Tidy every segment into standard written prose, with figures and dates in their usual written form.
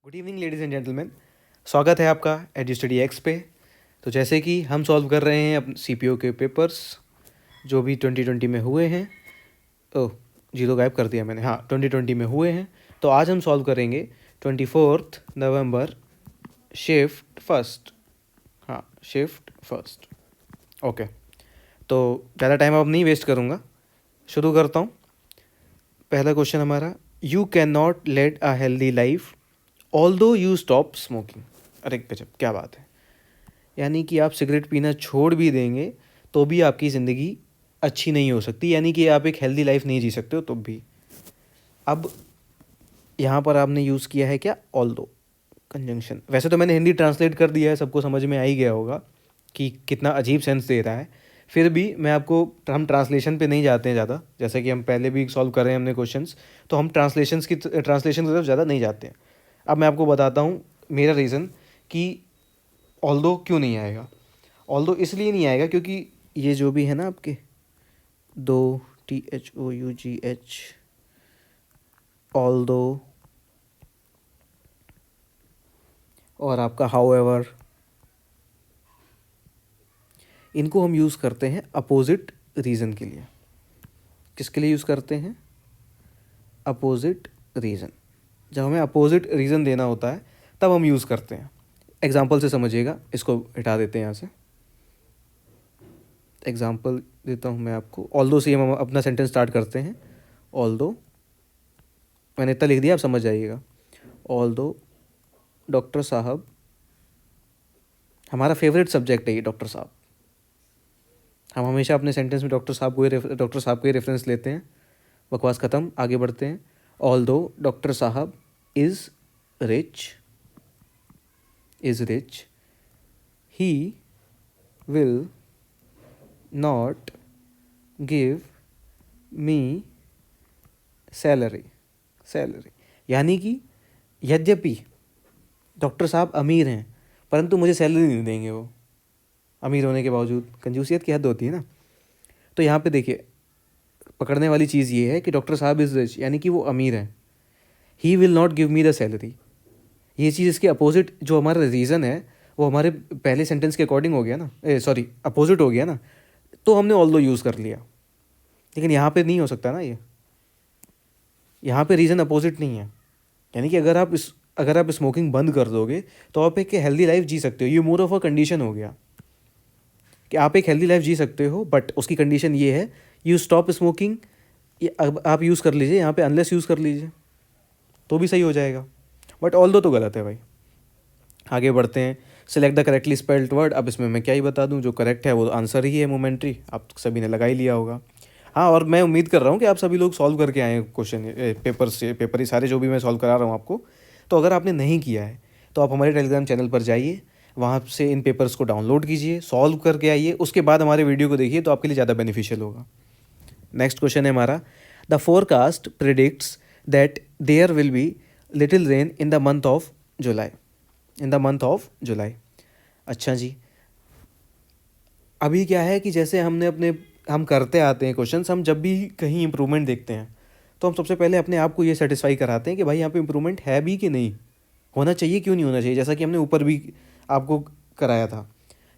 Good evening ladies and gentleman. स्वागत है आपका एडू स्टडी एक्स पे। तो जैसे कि हम सॉल्व कर रहे हैं अपने सीपीओ के पेपर्स जो भी 2020 में हुए हैं। ओह, जीरो गायब कर दिया मैंने। हाँ, 2020 में हुए हैं। तो आज हम सॉल्व करेंगे 24 नवंबर शिफ्ट फर्स्ट। हाँ, शिफ्ट फर्स्ट। ओके, तो ज़्यादा टाइम अब नहीं वेस्ट करूँगा, शुरू करता हूँ। पहला क्वेश्चन हमारा, you can not led a healthy life although you stop smoking. अरे गजब, क्या बात है। यानी कि आप सिगरेट पीना छोड़ भी देंगे तो भी आपकी ज़िंदगी अच्छी नहीं हो सकती, यानी कि आप एक हेल्दी लाइफ नहीं जी सकते हो तो भी। अब यहाँ पर आपने यूज़ किया है क्या, ऑल्दो कंजंक्शन। वैसे तो मैंने हिंदी ट्रांसलेट कर दिया है, सबको समझ में आ ही गया होगा कि कितना अजीब सेंस दे रहा है। फिर भी मैं आपको, हम ट्रांसलेशन पे नहीं जाते हैं ज़्यादा, जैसे कि हम पहले भी सॉल्व कर रहे हैं हमने क्वेश्चंस, तो हम ट्रांसलेशन की तरफ ज़्यादा नहीं जाते हैं। अब मैं आपको बताता हूँ मेरा रीज़न कि ऑल्दो क्यों नहीं आएगा। ऑल्दो इसलिए नहीं आएगा क्योंकि ये जो भी है ना आपके दो THOUGH, ऑल्दो और आपका हाउएवर, इनको हम यूज़ करते हैं अपोजिट रीज़न के लिए। किसके लिए यूज़ करते हैं, अपोजिट रीज़न। जब हमें अपोजिट रीज़न देना होता है तब हम यूज़ करते हैं। एग्जाम्पल से समझिएगा, इसको हटा देते हैं यहाँ से। एग्जाम्पल देता हूँ मैं आपको। ऑल्दो से हम अपना सेंटेंस स्टार्ट करते हैं। ऑल्दो, मैंने इतना लिख दिया, आप समझ जाइएगा। ऑल्दो डॉक्टर साहब, हमारा फेवरेट सब्जेक्ट है ये डॉक्टर साहब। हम हमेशा अपने सेंटेंस में डॉक्टर साहब को ही रेफरेंस लेते हैं। बकवास ख़त्म, आगे बढ़ते हैं। ऑल्दो डॉक्टर साहब is rich he will not give me salary. यानी कि यद्यपि डॉक्टर साहब अमीर हैं परंतु मुझे सैलरी नहीं देंगे वो, अमीर होने के बावजूद। कंजूसियत की हद होती है ना। तो यहाँ पे देखिए, पकड़ने वाली चीज़ ये है कि डॉक्टर साहब इज़ रिच, यानी कि वो अमीर हैं। He will not give me the salary, ये चीज़ इसके अपोजिट जो हमारा रीज़न है वो हमारे पहले सेंटेंस के अकॉर्डिंग हो गया ना, सॉरी अपोजिट हो गया ना, तो हमने ऑल्दो यूज़ कर लिया। लेकिन यहाँ पे नहीं हो सकता ना, ये यहाँ पे रीज़न अपोजिट नहीं है। यानी कि अगर आप स्मोकिंग बंद कर दोगे तो आप एक हेल्दी लाइफ जी सकते हो। ये मोर ऑफ अ कंडीशन हो गया कि आप एक हेल्दी लाइफ जी सकते हो, बट उसकी कंडीशन ये है, यू स्टॉप स्मोकिंग। अब आप यूज़ कर लीजिए यहाँ पे, अनलेस यूज़ कर लीजिए तो भी सही हो जाएगा। बट ऑल्दो तो गलत है भाई। आगे बढ़ते हैं। Select the correctly spelled word. अब इसमें मैं क्या ही बता दूं, जो करेक्ट है वो आंसर ही है, मोमेंट्री। आप सभी ने लगा ही लिया होगा। हाँ, और मैं उम्मीद कर रहा हूँ कि आप सभी लोग सॉल्व करके आए क्वेश्चन, पेपर ही सारे जो भी मैं सॉल्व करा रहा हूँ आपको। तो अगर आपने नहीं किया है तो आप हमारे टेलीग्राम चैनल पर जाइए, वहाँ से इन पेपर्स को डाउनलोड कीजिए, सॉल्व करके आइए, उसके बाद हमारे वीडियो को देखिए तो आपके लिए ज़्यादा बेनिफिशियल होगा। नेक्स्ट क्वेश्चन है हमारा, the forecast predicts that there will be little rain in the month of July. अच्छा जी, अभी क्या है कि जैसे हम करते आते हैं क्वेश्चंस, हम जब भी कहीं इंप्रूवमेंट देखते हैं तो हम सबसे पहले अपने आप को ये सेटिस्फाई कराते हैं कि भाई यहाँ पे इंप्रूवमेंट है भी कि नहीं, होना चाहिए क्यों नहीं होना चाहिए। जैसा कि हमने ऊपर भी आपको कराया था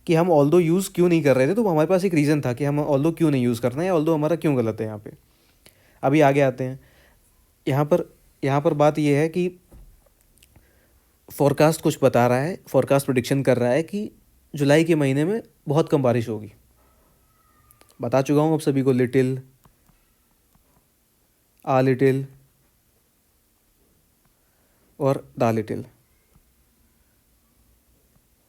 कि हम ऑल्दो यूज़ क्यों नहीं कर रहे थे, तो हमारे पास एक रीज़न था कि हम ऑल्दो क्यों नहीं यूज़ करना है, ऑल्दो हमारा क्यों गलत है यहाँ पे। अभी आगे आते हैं। यहाँ पर बात ये है कि फोरकास्ट कुछ बता रहा है, फोरकास्ट प्रेडिक्शन कर रहा है कि जुलाई के महीने में बहुत कम बारिश होगी। बता चुका हूँ अब सभी को, लिटिल, आ लिटिल और द लिटिल।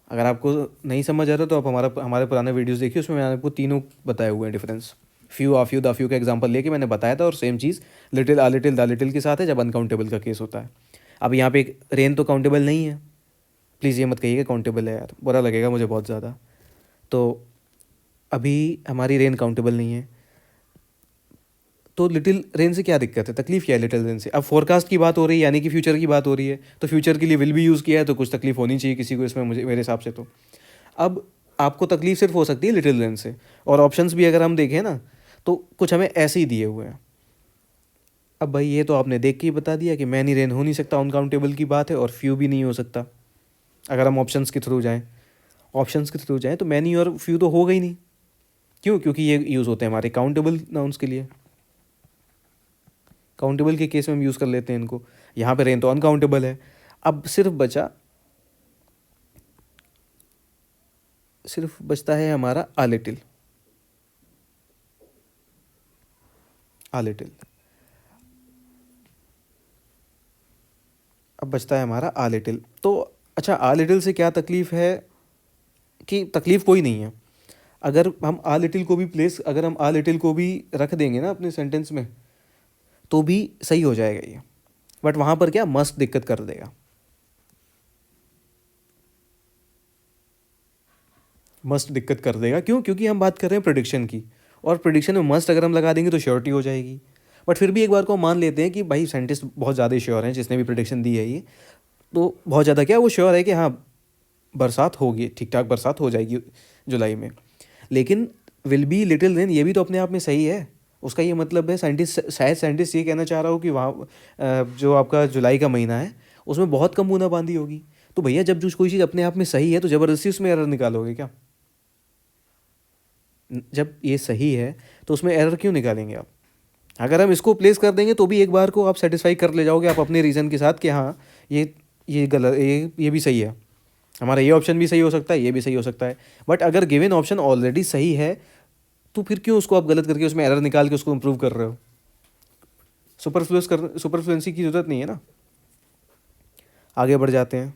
अगर आपको नहीं समझ आ रहा तो आप हमारे पुराने वीडियोस देखिए, उसमें मैंने आपको तीनों बताए हुए हैं difference. Few, uh few, the few का एग्जांपल लेके मैंने बताया था, और same cheese little, uh little, the little के साथ है जब अनकाउंटेबल का केस होता है। अब यहाँ पे रेन तो काउंटेबल नहीं है, प्लीज़ ये मत कहिएगा काउंटेबल है यार, बुरा लगेगा मुझे बहुत ज़्यादा। तो अभी हमारी रेन काउंटेबल नहीं है, तो लिटिल रेन से क्या दिक्कत है, तकलीफ क्या है लिटिल रेन से। अब फोरकास्ट की बात हो रही है, यानी कि फ्यूचर की बात हो रही है, तो फ्यूचर के लिए विल भी यूज़ किया है, तो कुछ तकलीफ होनी चाहिए किसी को इसमें, मुझे मेरे हिसाब से। तो अब आपको तकलीफ सिर्फ हो सकती है लिटिल रेन से, और ऑप्शंस भी अगर हम देखें ना तो कुछ हमें ऐसे ही दिए हुए हैं। अब भाई ये तो आपने देख के ही बता दिया कि मैनी रेन हो नहीं सकता, अनकाउंटेबल की बात है, और फ्यू भी नहीं हो सकता। अगर हम ऑप्शंस के थ्रू जाएं, तो मैनी और फ्यू तो होगा ही नहीं। क्यों? क्योंकि ये यूज़ होते हैं हमारे काउंटेबल नाउन्स के लिए। काउंटेबल के केस में हम यूज़ कर लेते हैं इनको। यहाँ पे रेन तो अनकाउंटेबल है। अब सिर्फ बचता है हमारा आ लिटिल। अब बचता है हमारा आ लिटिल। तो अच्छा, आ लिटिल से क्या तकलीफ़ है कि तकलीफ़ कोई नहीं है। अगर हम आ लिटिल को भी रख देंगे ना अपने सेंटेंस में, तो भी सही हो जाएगा ये। बट वहाँ पर क्या, मस्ट दिक्कत कर देगा। क्यों? क्योंकि हम बात कर रहे हैं प्रेडिक्शन की, और प्रेडिक्शन में मस्ट अगर हम लगा देंगे तो श्योरिटी हो जाएगी। बट फिर भी एक बार को हम मान लेते हैं कि भाई साइंटिस्ट बहुत ज़्यादा श्योर हैं, जिसने भी प्रेडिक्शन दी है ये, तो बहुत ज़्यादा क्या वो श्योर है कि हाँ बरसात होगी, ठीक ठाक बरसात हो जाएगी जुलाई में। लेकिन विल बी लिटिल रेन, ये भी तो अपने आप में सही है। उसका ये मतलब है साइंटिस्ट ये कहना चाह रहा हो कि वहाँ जो आपका जुलाई का महीना है उसमें बहुत कम बूंदाबांदी होगी। तो भैया जब जो कोई चीज़ अपने आप में सही है तो ज़बरदस्ती उसमें एरर निकालोगे क्या? जब ये सही है तो उसमें एरर क्यों निकालेंगे आप? अगर हम इसको प्लेस कर देंगे तो भी एक बार को आप सेटिस्फाई कर ले जाओगे आप अपने रीज़न के साथ कि हाँ ये गलत, ये भी सही है, हमारा ये ऑप्शन भी सही हो सकता है, ये भी सही हो सकता है। बट अगर गिवन ऑप्शन ऑलरेडी सही है तो फिर क्यों उसको आप गलत करके उसमें एरर निकाल के उसको इम्प्रूव कर रहे हो? सुपरफ्लुएंसी की ज़रूरत नहीं है ना। आगे बढ़ जाते हैं।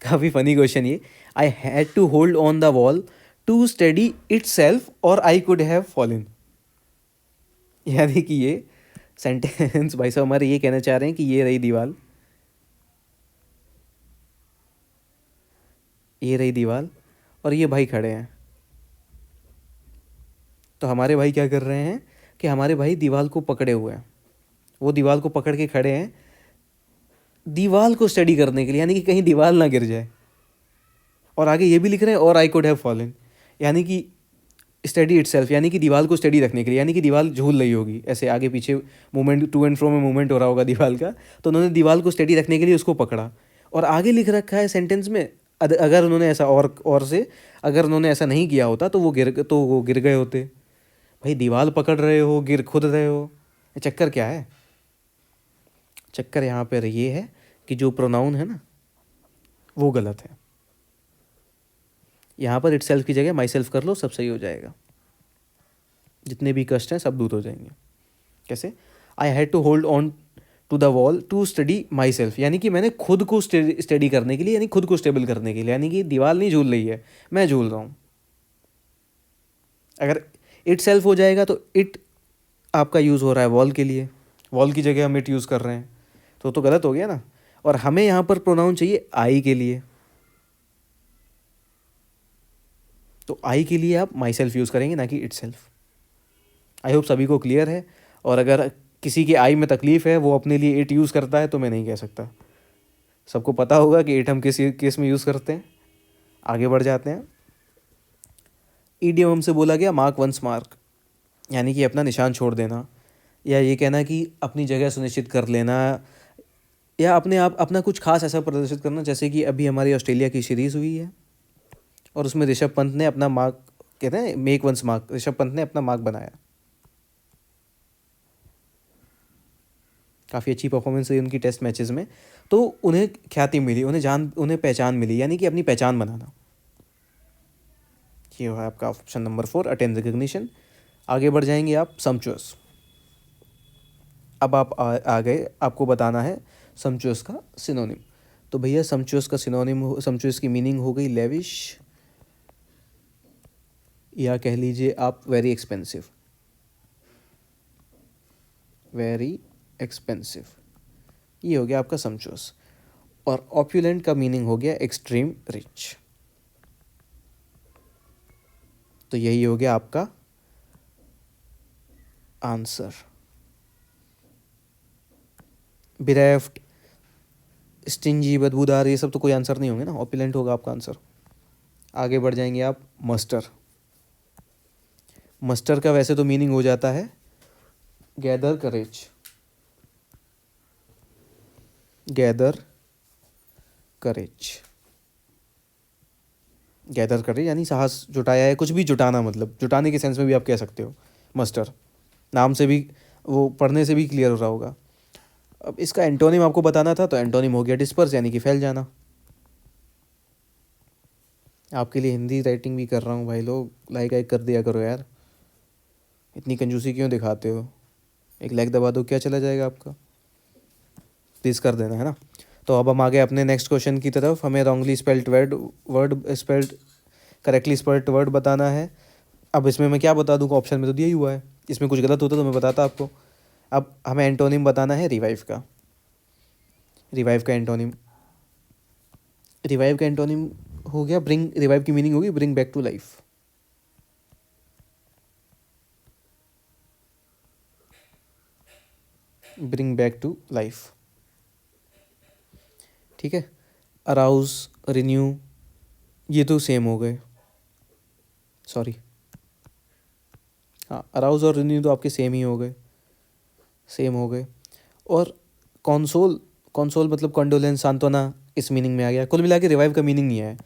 काफ़ी फनी क्वेश्चन ये। I had to hold on the wall to study itself और आई कुड हैव फॉलन। यानी कि ये सेंटेंस भाई साहब हमारे ये कहना चाह रहे हैं कि ये रही दीवार और ये भाई खड़े हैं। तो हमारे भाई क्या कर रहे हैं कि हमारे भाई दीवार को पकड़े हुए हैं, वो दीवार को पकड़ के खड़े हैं दीवार को स्टडी करने के लिए, यानी कि कहीं दीवार ना गिर जाए। और आगे ये भी लिख रहे हैं और आई कुड हैव फॉलन, यानी कि स्टडी इटसेल्फ, यानी कि दीवार को स्टडी रखने के लिए, यानी कि दीवार झूल रही होगी ऐसे आगे पीछे, मूवमेंट टू एंड फ्रो में मूवमेंट हो रहा होगा दीवार का, तो उन्होंने दीवार को स्टडी रखने के लिए उसको पकड़ा। और आगे लिख रखा है सेंटेंस में, अगर उन्होंने ऐसा अगर उन्होंने ऐसा नहीं किया होता तो वो गिर गए होते। भाई दीवार पकड़ रहे हो, गिर खुद रहे हो, ये चक्कर क्या है? चक्कर यहाँ पर ये है कि जो प्रोनाउन है ना वो गलत है। यहाँ पर इटसेल्फ की जगह माई सेल्फ कर लो, सब सही हो जाएगा, जितने भी कष्ट हैं सब दूर हो जाएंगे। कैसे? I had to hold on to the wall to study myself, यानी कि मैंने खुद को स्टडी करने के लिए, यानी खुद को स्टेबल करने के लिए, यानी कि दीवार नहीं झूल रही है, मैं झूल रहा हूँ। अगर इट सेल्फ हो जाएगा तो इट आपका यूज़ हो रहा है वॉल के लिए, वॉल की जगह हम इट यूज़ कर रहे हैं, तो गलत हो गया ना। और हमें यहाँ पर प्रोनाउन चाहिए आई के लिए, तो आई के लिए आप माई सेल्फ यूज़ करेंगे ना कि इट सेल्फ। आई होप सभी को क्लियर है। और अगर किसी के आई में तकलीफ़ है, वो अपने लिए इट यूज़ करता है, तो मैं नहीं कह सकता। सबको पता होगा कि इट हम किस केस में यूज़ करते हैं। आगे बढ़ जाते हैं। ईडियम हमसे बोला गया मार्क वंस मार्क, यानी कि अपना निशान छोड़ देना, या ये कहना कि अपनी जगह सुनिश्चित कर लेना, या अपना कुछ खास ऐसा प्रदर्शित करना। जैसे कि अभी हमारी ऑस्ट्रेलिया की सीरीज़ हुई है और उसमें ऋषभ पंत ने अपना मार्क, कहते हैं make one's mark, Rishabh Pant ने अपना मार्क बनाया। काफ़ी अच्छी परफॉर्मेंस हुई उनकी टेस्ट मैचेस में, तो उन्हें ख्याति मिली, उन्हें पहचान मिली, यानी कि अपनी पहचान बनाना। ये है आपका ऑप्शन नंबर 4, अटेन रिकग्निशन। आगे बढ़ जाएंगे आप, सम्चुअस। अब आप आ गए, आपको बताना है सम्चुअस का सिनोनिम। तो भैया सम्चुअस का सम्चुअस की मीनिंग हो गई लेविश, या कह लीजिए आप वेरी एक्सपेंसिव। ये हो गया आपका सम्चुअस। और ऑप्युलेंट का मीनिंग हो गया एक्सट्रीम रिच। तो यही हो गया आपका आंसर। बिरेफ्ट, स्टिंजी, बदबूदार, ये सब तो कोई आंसर नहीं होंगे ना, ऑप्युलेंट होगा आपका आंसर। आगे बढ़ जाएंगे आप, मस्टर। मस्टर का वैसे तो मीनिंग हो जाता है गैदर करेज, गैदर करेज, गैदर करेज यानी साहस जुटाया है, कुछ भी जुटाना, मतलब जुटाने के सेंस में भी आप कह सकते हो मस्टर। नाम से भी, वो पढ़ने से भी क्लियर हो रहा होगा। अब इसका एंटोनिम आपको बताना था, तो एंटोनिम हो गया डिस्पर्स यानी कि फैल जाना। आपके लिए हिंदी राइटिंग भी कर रहा हूँ भाई लोग, लाइक कर दिया करो यार, इतनी कंजूसी क्यों दिखाते हो? एक लाइक दबा दो, क्या चला जाएगा आपका, प्लीज़ कर देना, है ना। तो अब हम आगे अपने नेक्स्ट क्वेश्चन की तरफ। हमें wrongly spelled word word spelled correctly spelled word बताना है। अब इसमें मैं क्या बता दूँ, ऑप्शन में तो दिया ही हुआ है, इसमें कुछ गलत होता तो मैं बताता आपको। अब हमें एंटोनिम बताना है रिवाइव का। रिवाइव का एंटोनिम, रिवाइव का एंटोनिम हो गया ब्रिंग, रिवाइव की मीनिंग होगी bring back to life. Bring back to life, ठीक है। अराउज, रिन्यू, ये तो सेम हो गए, सॉरी, हाँ अराउज और रिन्यू तो आपके सेम ही हो गए, सेम हो गए। और कॉन्सोल, कॉन्सोल मतलब कंडोलेंस, सांत्वना, इस मीनिंग में आ गया। कुल मिला के रिवाइव का मीनिंग नहीं है,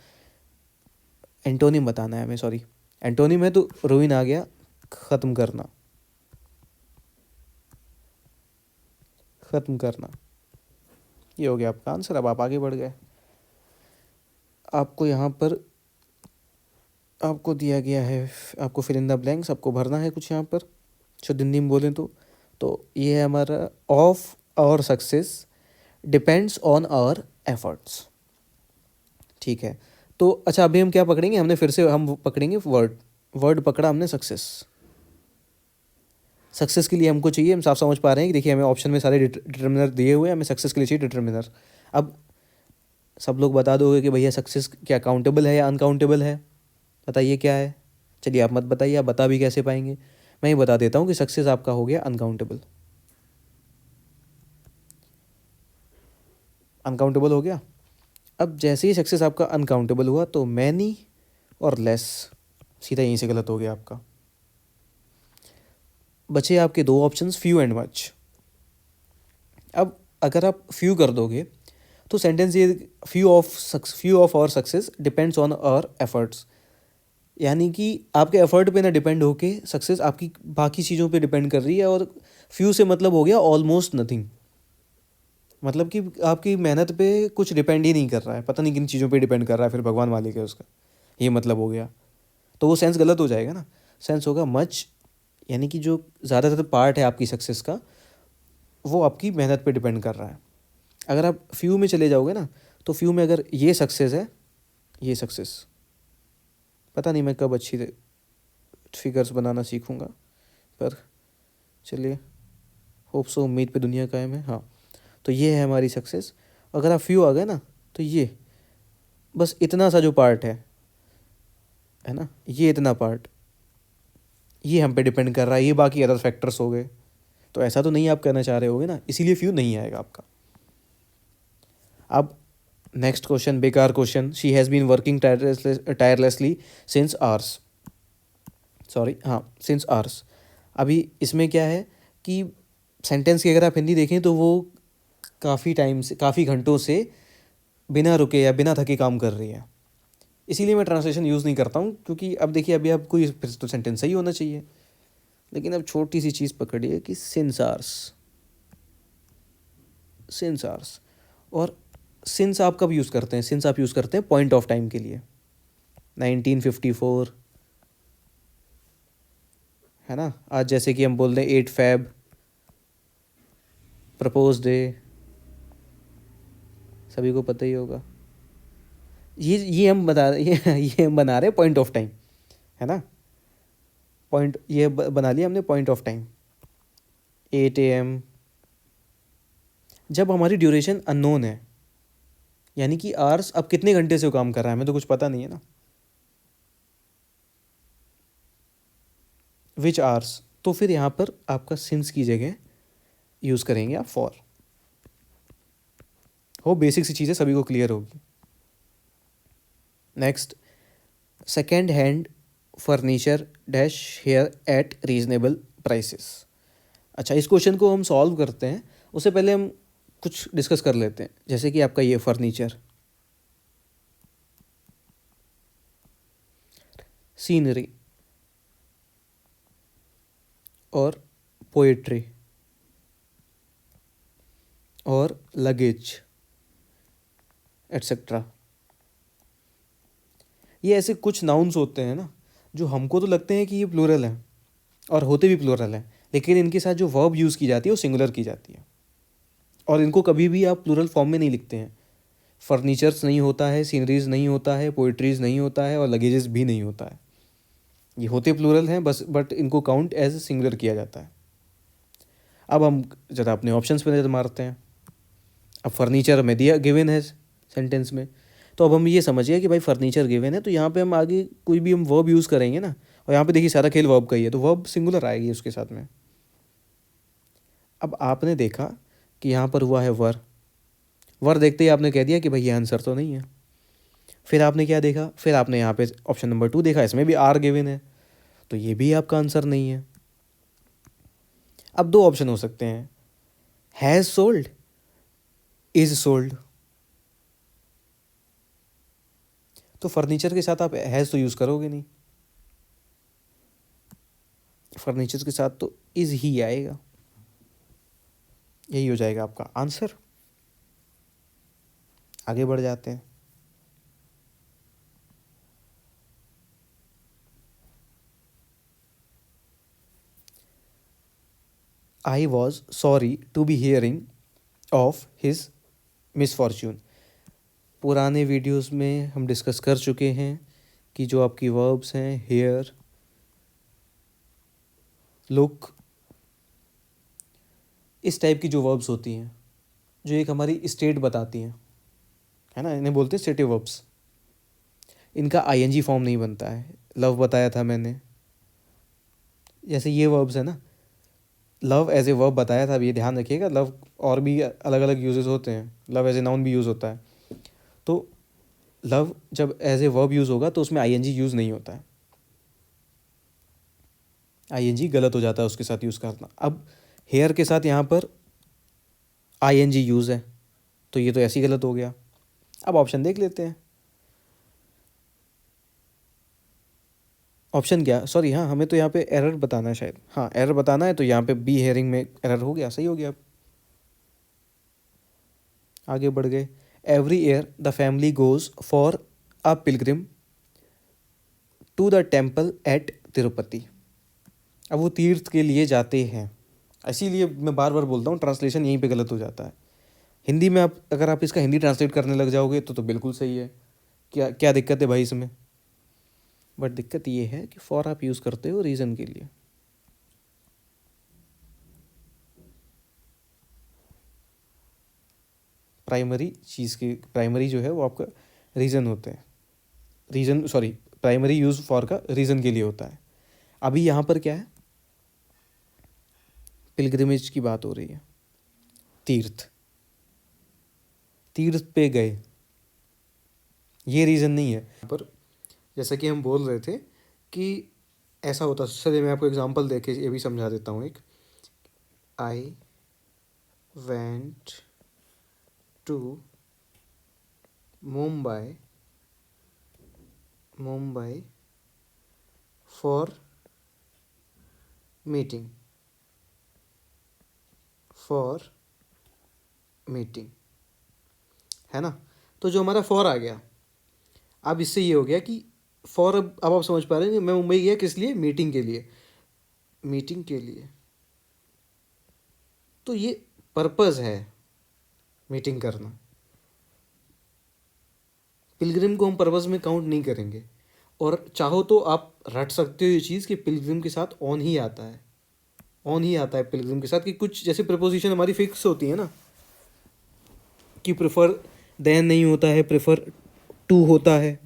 एंटोनिम बताना है हमें, सॉरी एंटोनिम है तो रूइन आ गया, ख़त्म करना, ख़त्म करना, ये हो गया आपका आंसर। अब आप आगे बढ़ गए। आपको यहाँ पर आपको दिया गया है, आपको फिल इन द ब्लैंक्स आपको भरना है कुछ यहाँ पर, शुद्ध हिंदी में बोलें तो ये है हमारा, of our success depends on our efforts, ठीक है। तो अच्छा अभी हम क्या पकड़ेंगे, हमने फिर से हम पकड़ेंगे वर्ड, वर्ड पकड़ा हमने सक्सेस। सक्सेस के लिए हमको चाहिए, हम साफ समझ पा रहे हैं कि देखिए हमें ऑप्शन में सारे डिटर्मिनर दिए हुए हैं, हमें सक्सेस के लिए चाहिए डिटर्मिनर। अब सब लोग बता दोगे कि भैया सक्सेस क्या काउंटेबल है या अनकाउंटेबल है, बताइए क्या है। चलिए आप मत बताइए, आप बता भी कैसे पाएंगे, मैं ही बता देता हूँ कि सक्सेस आपका हो गया अनकाउंटेबल, अनकाउंटेबल हो गया। अब जैसे ही सक्सेस आपका अनकाउंटेबल हुआ तो मैनी और लेस, सीधा यहीं से गलत हो गया आपका। बचे आपके दो ऑप्शंस, फ्यू एंड मच। अब अगर आप फ्यू कर दोगे तो सेंटेंस ये, few of our success depends on our efforts, यानी कि आपके एफर्ट पे ना डिपेंड होके सक्सेस आपकी बाकी चीज़ों पे डिपेंड कर रही है। और फ्यू से मतलब हो गया ऑलमोस्ट नथिंग, मतलब कि आपकी मेहनत पे कुछ डिपेंड ही नहीं कर रहा है, पता नहीं किन चीज़ों पे डिपेंड कर रहा है, फिर भगवान मालिक है उसका, ये मतलब हो गया। तो वो सेंस गलत हो जाएगा ना, सेंस होगा मच, यानी कि जो ज़्यादातर पार्ट है आपकी सक्सेस का वो आपकी मेहनत पे डिपेंड कर रहा है। अगर आप फ्यू में चले जाओगे ना, तो फ्यू में अगर ये सक्सेस है, ये सक्सेस, पता नहीं मैं कब अच्छी फिगर्स बनाना सीखूँगा, पर चलिए होप सो, उम्मीद पे दुनिया कायम है। हाँ, तो ये है हमारी सक्सेस। अगर आप फ्यू आ गए ना, तो ये बस इतना सा जो पार्ट है ना, ये इतना पार्ट, ये हम पे डिपेंड कर रहा है, ये बाकी अदर फैक्टर्स हो गए। तो ऐसा तो नहीं आप कहना चाह रहे होगे ना, इसीलिए फ्यू नहीं आएगा आपका। अब नेक्स्ट क्वेश्चन, बेकार question, she has been working tirelessly since hours, sorry हाँ सिंस आवर्स। अभी इसमें क्या है कि सेंटेंस की अगर आप हिंदी देखें तो वो काफ़ी टाइम से, काफ़ी घंटों से बिना रुके या बिना थके काम कर रही है, इसीलिए मैं ट्रांसलेशन यूज़ नहीं करता हूँ, क्योंकि अब देखिए अभी आपको फिर तो सेंटेंस सही होना चाहिए, लेकिन अब छोटी सी चीज़ पकड़िए कि सिंस आवर्स, सिंस आवर्स। और सिंस आप कब यूज़ करते हैं, सिंस आप यूज़ करते हैं पॉइंट ऑफ टाइम के लिए, 1954, है ना। आज जैसे कि हम बोल रहे हैं 8 फैब, प्रपोज डे, सभी को पता ही होगा। ये हम बता ये हम बना रहे हैं पॉइंट ऑफ टाइम, है ना। पॉइंट ये बना लिया हमने पॉइंट ऑफ टाइम, 8 AM। जब हमारी ड्यूरेशन अननोन है, यानी कि आवर्स अब कितने घंटे से वो काम कर रहा है हमें तो कुछ पता नहीं है ना, विच आवर्स, तो फिर यहाँ पर आपका सिंस की जगह यूज़ करेंगे आप फॉर। हो बेसिक सी चीज़ें सभी को क्लियर होगी। Next, second hand furniture dash here at reasonable prices. अच्छा, इस क्वेश्चन को हम सॉल्व करते हैं, उससे पहले हम कुछ डिस्कस कर लेते हैं। जैसे कि आपका ये फर्नीचर, सीनरी और पोएट्री और लगेज एट्सेट्रा, ये ऐसे कुछ नाउन्स होते हैं ना जो हमको तो लगते हैं कि ये प्लूरल हैं और होते भी प्लूरल हैं, लेकिन इनके साथ जो वर्ब यूज़ की जाती है वो सिंगुलर की जाती है, और इनको कभी भी आप प्लूरल फॉर्म में नहीं लिखते हैं। फर्नीचर्स नहीं होता है, सीनरीज नहीं होता है, पोइट्रीज नहीं होता है, और लगेजेस भी नहीं होता है। ये होते प्लूरल हैं बस, बट इनको काउंट एज सिंगुलर किया जाता है। अब हम ज़रा अपने ऑप्शंस पे नज़र मारते हैं। अब फर्नीचर में दिया गिवन है सेंटेंस में, तो अब हम ये समझिए कि भाई फर्नीचर गिवन है, तो यहाँ पे हम आगे कोई भी हम वर्ब यूज़ करेंगे ना, और यहाँ पे देखिए सारा खेल वर्ब का ही है, तो वर्ब सिंगुलर आएगी उसके साथ में। अब आपने देखा कि यहाँ पर हुआ है वर, वर देखते ही आपने कह दिया कि भाई ये आंसर तो नहीं है। फिर आपने क्या देखा, फिर आपने यहाँ पे ऑप्शन नंबर 2 देखा, इसमें भी आर गिवन है, तो ये भी आपका आंसर नहीं है। अब दो ऑप्शन हो सकते हैं, हैज़ सोल्ड, इज सोल्ड। तो फर्नीचर के साथ आप हैज़ तो यूज़ करोगे नहीं, फर्नीचर के साथ तो इज ही आएगा, यही हो जाएगा आपका आंसर। आगे बढ़ जाते हैं। I was sorry to be hearing of his misfortune. पुराने वीडियोस में हम डिस्कस कर चुके हैं कि जो आपकी वर्ब्स हैं, हेयर, लुक, इस टाइप की जो वर्ब्स होती हैं, जो एक हमारी स्टेट बताती हैं, है ना, इन्हें बोलते हैं स्टेटिव वर्ब्स। इनका आईएनजी फॉर्म नहीं बनता है। लव बताया था मैंने, जैसे ये वर्ब्स है ना, लव एज ए वर्ब बताया था। अब ये ध्यान रखिएगा, लव और भी अलग अलग यूजेस होते हैं, लव एज ए नाउन भी यूज़ होता है। तो लव जब एज ए वर्ब यूज़ होगा तो उसमें आईएनजी यूज़ नहीं होता है, आईएनजी गलत हो जाता है उसके साथ यूज़ करना। अब हेयर के साथ यहाँ पर आईएनजी यूज़ है, तो ये तो ऐसे ही गलत हो गया। अब ऑप्शन देख लेते हैं। ऑप्शन क्या, सॉरी, हाँ हमें तो यहाँ पे एरर बताना है शायद, हाँ एरर बताना है, तो यहाँ पे बी हेयरिंग में एरर हो गया, सही हो गया। अब आगे बढ़ गए। Every year the family goes for a pilgrim to the temple at Tirupati. अब वो तीर्थ के लिए जाते हैं, इसीलिए मैं बार बार बोलता हूँ ट्रांसलेशन यहीं पे गलत हो जाता है। हिंदी में आप अगर आप इसका हिंदी ट्रांसलेट करने लग जाओगे तो बिल्कुल सही है, क्या क्या दिक्कत है भाई इसमें। बट दिक्कत ये है कि फॉर आप यूज़ करते हो रीज़न के लिए। प्राइमरी चीज़ की, प्राइमरी जो है वो आपका रीज़न होते हैं, reason sorry primary use for का रीज़न के लिए होता है। अभी यहाँ पर क्या है, पिलग्रिमेज की बात हो रही है, तीर्थ, तीर्थ पे गए, ये रीज़न नहीं है पर। जैसा कि हम बोल रहे थे कि ऐसा होता, चलिए मैं आपको एग्जांपल देके ये भी समझा देता हूँ एक। I went to Mumbai for meeting, है ना। तो जो हमारा फॉर आ गया, अब इससे ये हो गया कि फॉर, अब आप समझ पा रहे हैं कि मैं मुंबई गया किस लिए, मीटिंग के लिए, मीटिंग के लिए। तो ये पर्पज़ है मीटिंग करना। पिलग्रिम को हम पर्पज़ में काउंट नहीं करेंगे, और चाहो तो आप रट सकते हो ये चीज़ कि पिलग्रिम के साथ ऑन ही आता है, ऑन ही आता है पिलग्रिम के साथ, कि कुछ जैसे प्रपोजिशन हमारी फिक्स होती है ना, कि प्रेफर देन नहीं होता है, प्रेफर टू होता है।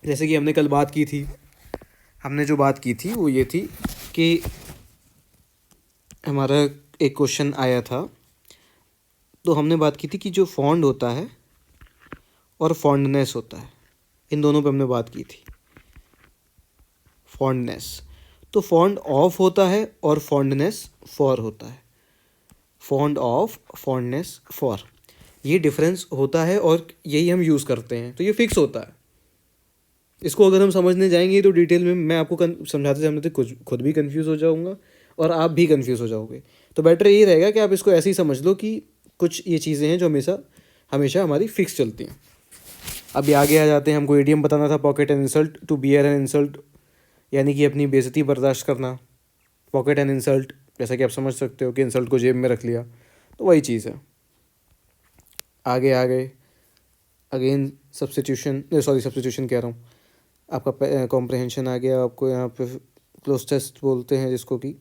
जैसे कि हमने कल बात की थी, हमने जो बात की थी वो ये थी कि हमारा एक क्वेश्चन आया था, तो हमने बात की थी कि जो फॉन्ड होता है और फॉन्डनेस होता है, इन दोनों पे हमने बात की थी। फॉन्डनेस। तो फॉन्ड ऑफ होता है और फॉन्डनेस फॉर होता है। फॉन्ड ऑफ, फॉन्डनेस फॉर, ये डिफरेंस होता है और यही हम यूज़ करते हैं, तो ये फिक्स होता है। इसको अगर हम समझने जाएंगे तो डिटेल में मैं आपको समझाते समझाते कुछ खुद भी कंफ्यूज हो जाऊंगा और आप भी कंफ्यूज हो जाओगे। तो बेटर यही रहेगा कि आप इसको ऐसे ही समझ लो कि कुछ ये चीज़ें हैं जो हमेशा हमेशा हमारी फिक्स चलती हैं। अभी आगे आ जाते हैं। हमको इडियम बताना था, pocket an insult, to bear an insult, यानी कि अपनी बेइज्जती बर्दाश्त करना। पॉकेट एन इंसल्ट, जैसा कि आप समझ सकते हो कि इंसल्ट को जेब में रख लिया, तो वही चीज़ है। आगे आ गए, अगेन सब्स्टिट्यूशन, सॉरी सब्स्टिट्यूशन कह रहा हूँ, आपका कॉम्प्रहेंशन आ गया। आपको यहाँ पे क्लोज टेस्ट बोलते हैं जिसको कि,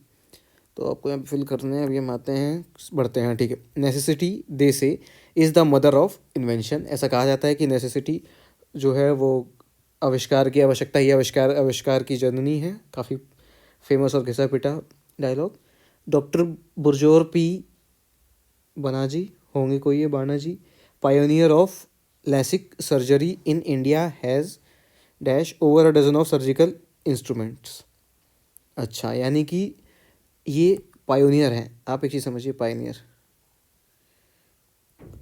तो आपको यहाँ पे फिल करने हैं। अभी हम आते हैं, बढ़ते हैं, ठीक है। नेसेसिटी दे से is the mother of invention. ऐसा कहा जाता है कि नेसेसिटी जो है वो आविष्कार की, आवश्यकता ही आविष्कार की जननी है। काफ़ी फेमस और घिसा पिटा dialogue. Doctor Burjor P Banaji होंगे कोई, ये Banaji, pioneer of LASIK surgery in India, has dash over a dozen of surgical instruments. अच्छा, यानी कि ये पायोनियर हैं। आप एक चीज़ समझिए, पायोनियर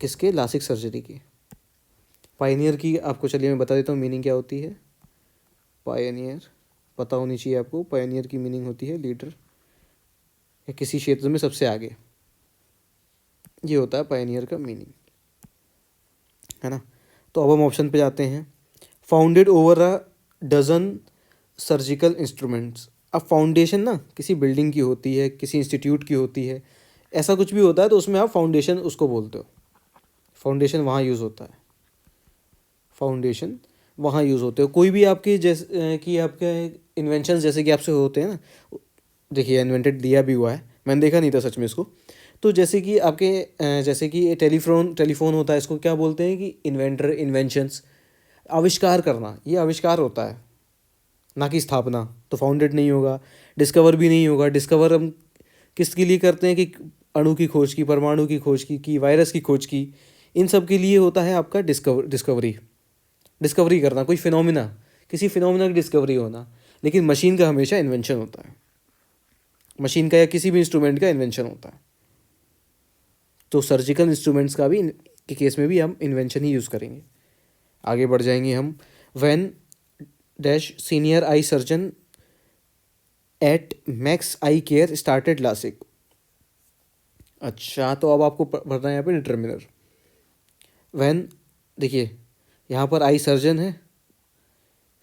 किसके? लासिक सर्जरी की। पायोनियर की आपको चलिए मैं बता देता हूँ मीनिंग क्या होती है। पायोनियर पता होनी चाहिए आपको। पायोनियर की मीनिंग होती है लीडर या किसी क्षेत्र में सबसे आगे, ये होता है पायोनियर का मीनिंग, है ना। तो अब हम ऑप्शन पे जाते हैं। Founded over a dozen surgical instruments. अब फाउंडेशन ना किसी बिल्डिंग की होती है, किसी इंस्टीट्यूट की होती है, ऐसा कुछ भी होता है तो उसमें आप फाउंडेशन उसको बोलते हो। फाउंडेशन वहाँ यूज़ होता है, फाउंडेशन वहाँ यूज़ होते हो। कोई भी आपके जैसे कि आपके इन्वेंशन जैसे कि आपसे होते हैं ना, देखिए इन्वेंटेड दिया भी हुआ है, मैंने देखा नहीं था सच में इसको। तो जैसे कि आपके जैसे कि टेलीफोन होता है, इसको क्या बोलते हैं कि इन्वेंटर, इन्वेंशंस, आविष्कार करना, ये आविष्कार होता है, ना कि स्थापना। तो फाउंडेड नहीं होगा। डिस्कवर भी नहीं होगा। डिस्कवर हम किसके लिए करते हैं कि अणु की खोज की, परमाणु की खोज की वायरस की खोज की, इन सब के लिए होता है आपका डिस्कवरी। डिस्कवरी करना, कोई फिनोमिना, किसी फिनोमिना की डिस्कवरी होना। लेकिन मशीन का हमेशा इन्वेंशन होता है, मशीन का या किसी भी इंस्ट्रूमेंट का इन्वेंशन होता है। तो सर्जिकल इंस्ट्रूमेंट्स का भी के केस में भी हम इन्वेंशन ही यूज़ करेंगे। आगे बढ़ जाएंगे हम। When dash senior eye surgeon eight Max Eye Care started LASIK. अच्छा, तो अब आपको भरना है यहाँ पे डिटर्मिनर। व्हेन, देखिए यहाँ पर आई सर्जन है,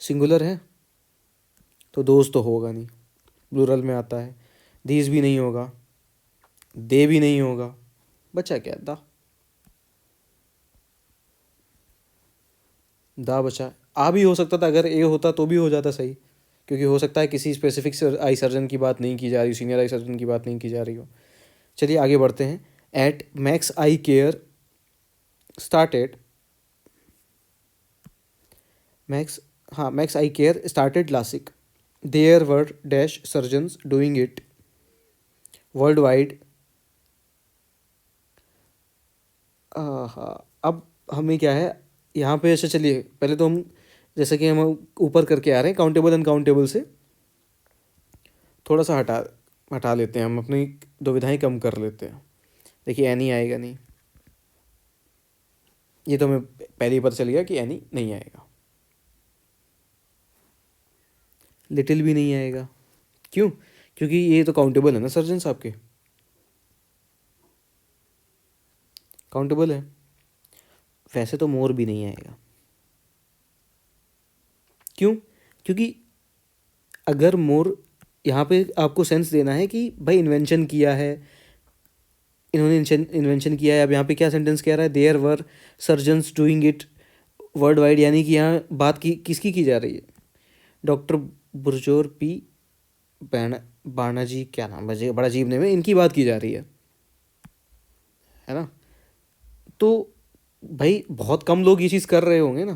सिंगुलर है, तो दोस्त तो होगा नहीं, प्लूरल में आता है। दीज भी नहीं होगा, दे भी नहीं होगा, बचा क्या? दा बचा। आ भी हो सकता था, अगर ए होता तो भी हो जाता सही, क्योंकि हो सकता है किसी स्पेसिफिक आई सर्जन की बात नहीं की जा रही, सीनियर आई सर्जन की बात नहीं की जा रही हो। चलिए आगे बढ़ते हैं। At Max Eye Care started, Max, हाँ, Max Eye Care started LASIK, there were dash surgeons doing it world wide. हाँ, अब हमें क्या है यहाँ पे, अच्छा चलिए पहले तो हम, जैसे कि हम ऊपर करके आ रहे हैं काउंटेबल अनकाउंटेबल से, थोड़ा सा हटा हटा लेते हैं, हम अपनी दुविधाएं कम कर लेते हैं। देखिए एनी आएगा नहीं, ये तो हमें पहले ही पता चल गया कि एनी नहीं आएगा। लिटिल भी नहीं आएगा, क्यों? क्योंकि ये तो काउंटेबल है ना, सर्जन्स आपके काउंटेबल है। वैसे तो मोर भी नहीं आएगा, क्यों? क्योंकि अगर मोर, यहाँ पे आपको सेंस देना है कि भाई इन्वेंशन किया है, इन्होंने इन्वेंशन किया है। अब यहाँ पे क्या सेंटेंस कह रहा है? There were surgeons doing it world wide, यानी कि यहाँ बात की किसकी की जा रही है? डॉक्टर बुरजोर पी बाणाजी, क्या नाम है, बड़ा अजीब नेम है, इनकी बात की जा रही है ना। तो भाई बहुत कम लोग ये चीज़ कर रहे होंगे ना,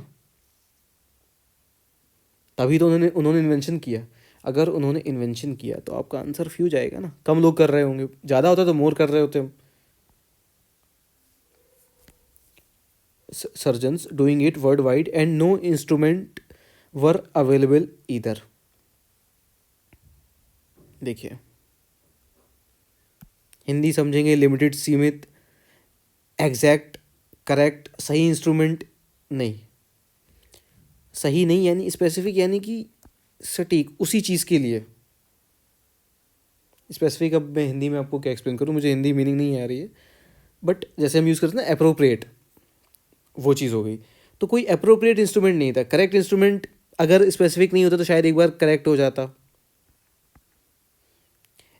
तभी तो उन्होंने उन्होंने इन्वेंशन किया। अगर उन्होंने इन्वेंशन किया तो आपका आंसर फ्यूज आएगा ना, कम लोग कर रहे होंगे, ज़्यादा होता तो मोर कर रहे होते हम। Surgeons doing it world wide and no instrument were available either. देखिए, हिंदी समझेंगे लिमिटेड, सीमित, एग्जैक्ट, करेक्ट, सही इंस्ट्रूमेंट नहीं, सही नहीं यानी स्पेसिफिक, यानी कि सटीक उसी चीज़ के लिए स्पेसिफिक। अब मैं हिंदी में आपको क्या एक्सप्लेन करूँ, मुझे हिंदी मीनिंग नहीं आ रही है, बट जैसे हम यूज़ करते हैं ना अप्रोप्रिएट, वो चीज़ हो गई। तो कोई अप्रोप्रिएट इंस्ट्रूमेंट नहीं था, करेक्ट इंस्ट्रूमेंट अगर स्पेसिफिक नहीं होता तो शायद एक बार करेक्ट हो जाता।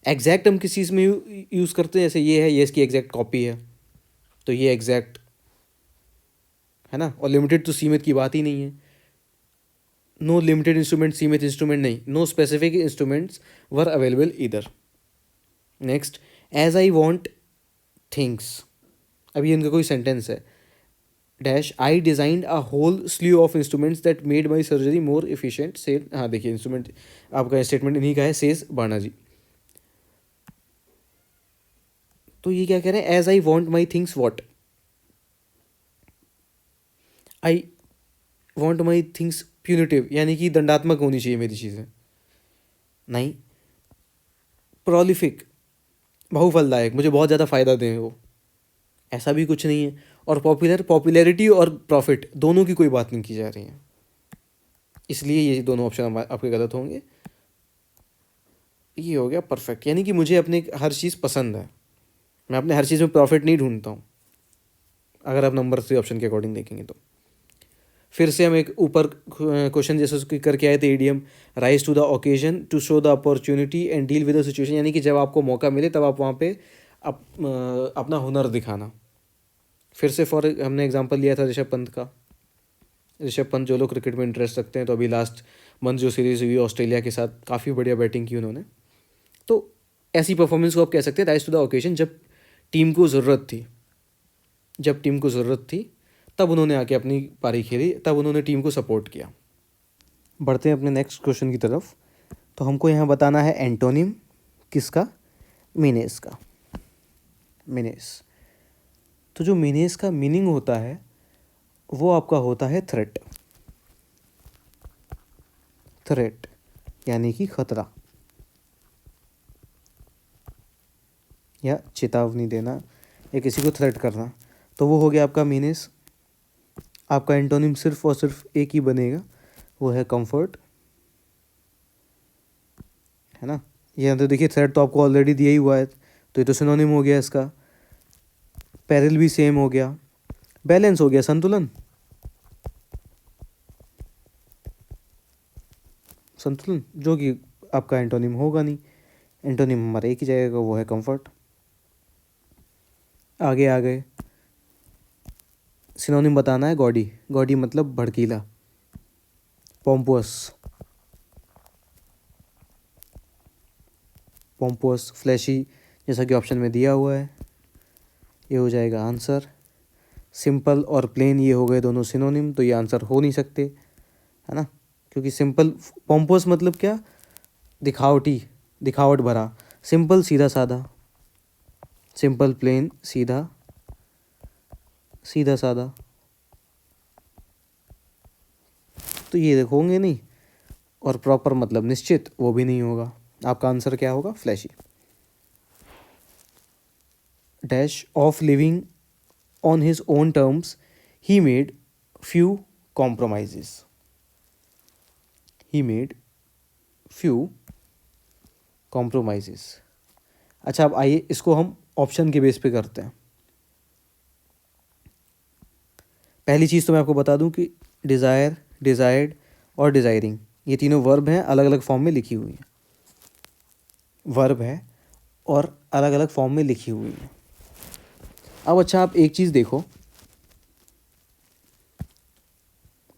एग्जैक्ट हम किस चीज़ में यूज़ करते हैं, जैसे ये है, ये इसकी एग्जैक्ट कॉपी है, तो ये एग्जैक्ट है ना। और लिमिटेड तो सीमित की बात ही नहीं है, नो लिमिटेड इंस्ट्रूमेंट, सीमित इंस्ट्रूमेंट नहीं, no specific instruments were available इधर। Next, as I want things, अभी इनका कोई सेंटेंस है, dash I designed a whole sleeve of instruments that made my surgery more efficient से, हाँ देखिए इंस्ट्रूमेंट आपका स्टेटमेंट इन्हीं का है, सेज बाणा जी। तो ये क्या कह रहे हैं, as I want my things what, I want my things punitive, यानी कि दंडात्मक होनी चाहिए मेरी चीज़ें, नहीं। प्रोलिफिक, बहुफलदायक, मुझे बहुत ज़्यादा फ़ायदा दें वो, ऐसा भी कुछ नहीं है। और पॉपुलर, पॉपुलैरिटी और प्रॉफिट दोनों की कोई बात नहीं की जा रही है, इसलिए ये दोनों ऑप्शन आपके गलत होंगे। ये हो गया परफेक्ट, यानी कि मुझे अपने हर चीज़ पसंद है, मैं अपने हर चीज़ में प्रॉफिट नहीं ढूंढता हूँ, अगर आप नंबर 3 ऑप्शन के अकॉर्डिंग देखेंगे तो। फिर से हम एक ऊपर क्वेश्चन जैसे उसकी करके आए थे, EDM rise to the occasion to show the opportunity and deal with the situation, यानी कि जब आपको मौका मिले तब आप वहाँ पे अपना हुनर दिखाना। फिर से फॉर हमने एग्जांपल लिया था ऋषभ पंत का, ऋषभ पंत जो लोग क्रिकेट में इंटरेस्ट रखते हैं, तो अभी लास्ट मंथ जो सीरीज़ हुई ऑस्ट्रेलिया के साथ, काफ़ी बढ़िया बैटिंग की उन्होंने। तो ऐसी परफॉर्मेंस को आप कह सकते हैं राइज टू द ओकेजन, जब टीम को ज़रूरत थी, जब टीम को ज़रूरत थी तब उन्होंने आके अपनी पारी खेली, तब उन्होंने टीम को सपोर्ट किया। बढ़ते हैं अपने नेक्स्ट क्वेश्चन की तरफ। तो हमको यहाँ बताना है एंटोनिम किसका, मीनेस का, मीनेस। तो जो मीनेस का मीनिंग होता है वो आपका होता है थ्रेट, थ्रेट यानी कि खतरा या चेतावनी देना या किसी को थ्रेट करना, तो वो हो गया आपका मीनेस। आपका एंटोनिम सिर्फ और सिर्फ एक ही बनेगा, वो है कंफर्ट, है ना। ये तो देखिए थ्रेट तो आपको ऑलरेडी दिया ही हुआ है, तो ये तो सिनोनिम हो गया इसका। पेरिल भी सेम हो गया, बैलेंस हो गया, संतुलन, संतुलन जो कि आपका एंटोनिम होगा नहीं, एंटोनिम हमारा एक ही जाएगा, वो है कंफर्ट। आगे आ गए, सिनोनिम बताना है गॉडी, गॉडी मतलब भड़कीला, पोम्पोस, पोम्पोस, फ्लैशी, जैसा कि ऑप्शन में दिया हुआ है, ये हो जाएगा आंसर। सिंपल और प्लेन ये हो गए दोनों सिनोनिम, तो ये आंसर हो नहीं सकते, है ना, क्योंकि सिंपल, पोम्पोस मतलब क्या, दिखावटी, दिखावट भरा, सिंपल सीधा साधा, सिंपल प्लेन सीधा, सीधा साधा, तो ये होंगे नहीं। और प्रॉपर मतलब निश्चित, वो भी नहीं होगा। आपका आंसर क्या होगा, flashy. Dash of living on his own terms he made few compromises, he made few compromises. अच्छा अब आइए इसको हम ऑप्शन के बेस पे करते हैं। पहली चीज़ तो मैं आपको बता दूं कि डिज़ायर, डिज़ायर्ड और डिज़ायरिंग ये तीनों वर्ब हैं, अलग अलग फॉर्म में लिखी हुई हैं, वर्ब है और अलग अलग फॉर्म में लिखी हुई है। अब अच्छा आप एक चीज़ देखो,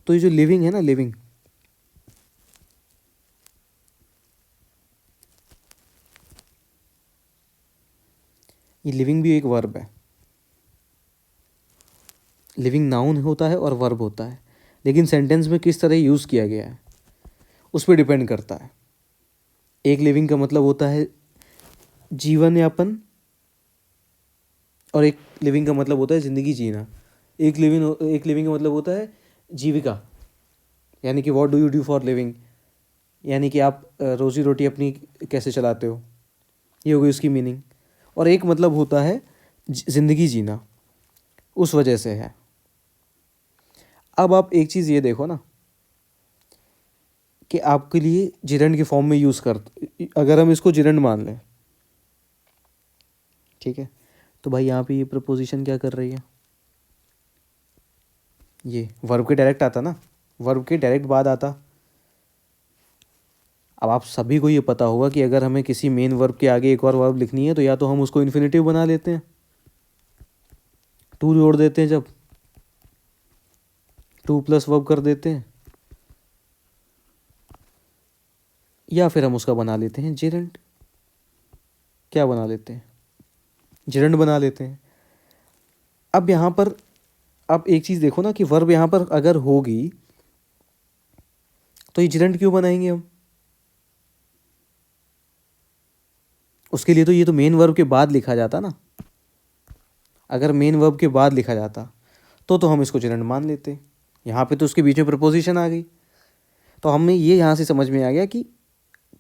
तो ये जो लिविंग है ना, लिविंग, ये लिविंग भी एक वर्ब है। लिविंग नाउन होता है और वर्ब होता है, लेकिन सेंटेंस में किस तरह यूज़ किया गया है उस पर डिपेंड करता है। एक लिविंग का मतलब होता है जीवन यापन, और एक लिविंग का मतलब होता है ज़िंदगी जीना। एक लिविंग का मतलब होता है जीविका, यानी कि what do you do for living, यानी कि आप रोजी रोटी अपनी कैसे चलाते हो, ये हो गई उसकी मीनिंग। और एक मतलब होता है ज़िंदगी जीना, उस वजह से है। अब आप एक चीज़ ये देखो ना कि आपके लिए जिरंड के फॉर्म में यूज़ कर, अगर हम इसको जिरंड मान लें, ठीक है, तो भाई यहाँ पे ये प्रपोजिशन क्या कर रही है, ये वर्ब के डायरेक्ट आता ना, वर्ब के डायरेक्ट बाद आता। अब आप सभी को ये पता होगा कि अगर हमें किसी मेन वर्ब के आगे एक और वर्ब लिखनी है तो या तो हम उसको इन्फिनेटिव बना लेते हैं, टू जोड़ देते हैं, जब टू प्लस वर्ब कर देते हैं, या फिर हम उसका बना लेते हैं जिरंड। क्या बना लेते हैं, जिरंड बना लेते हैं। अब यहाँ पर आप एक चीज़ देखो ना कि वर्ब यहाँ पर अगर होगी तो ये जिरंड क्यों बनाएंगे हम, उसके लिए तो ये तो मेन वर्ब के बाद लिखा जाता ना। अगर मेन वर्ब के बाद लिखा जाता तो हम इसको जिरंड मान लेते। यहाँ पे तो उसके बीच में प्रपोजिशन आ गई, तो हमें ये यहाँ से समझ में आ गया कि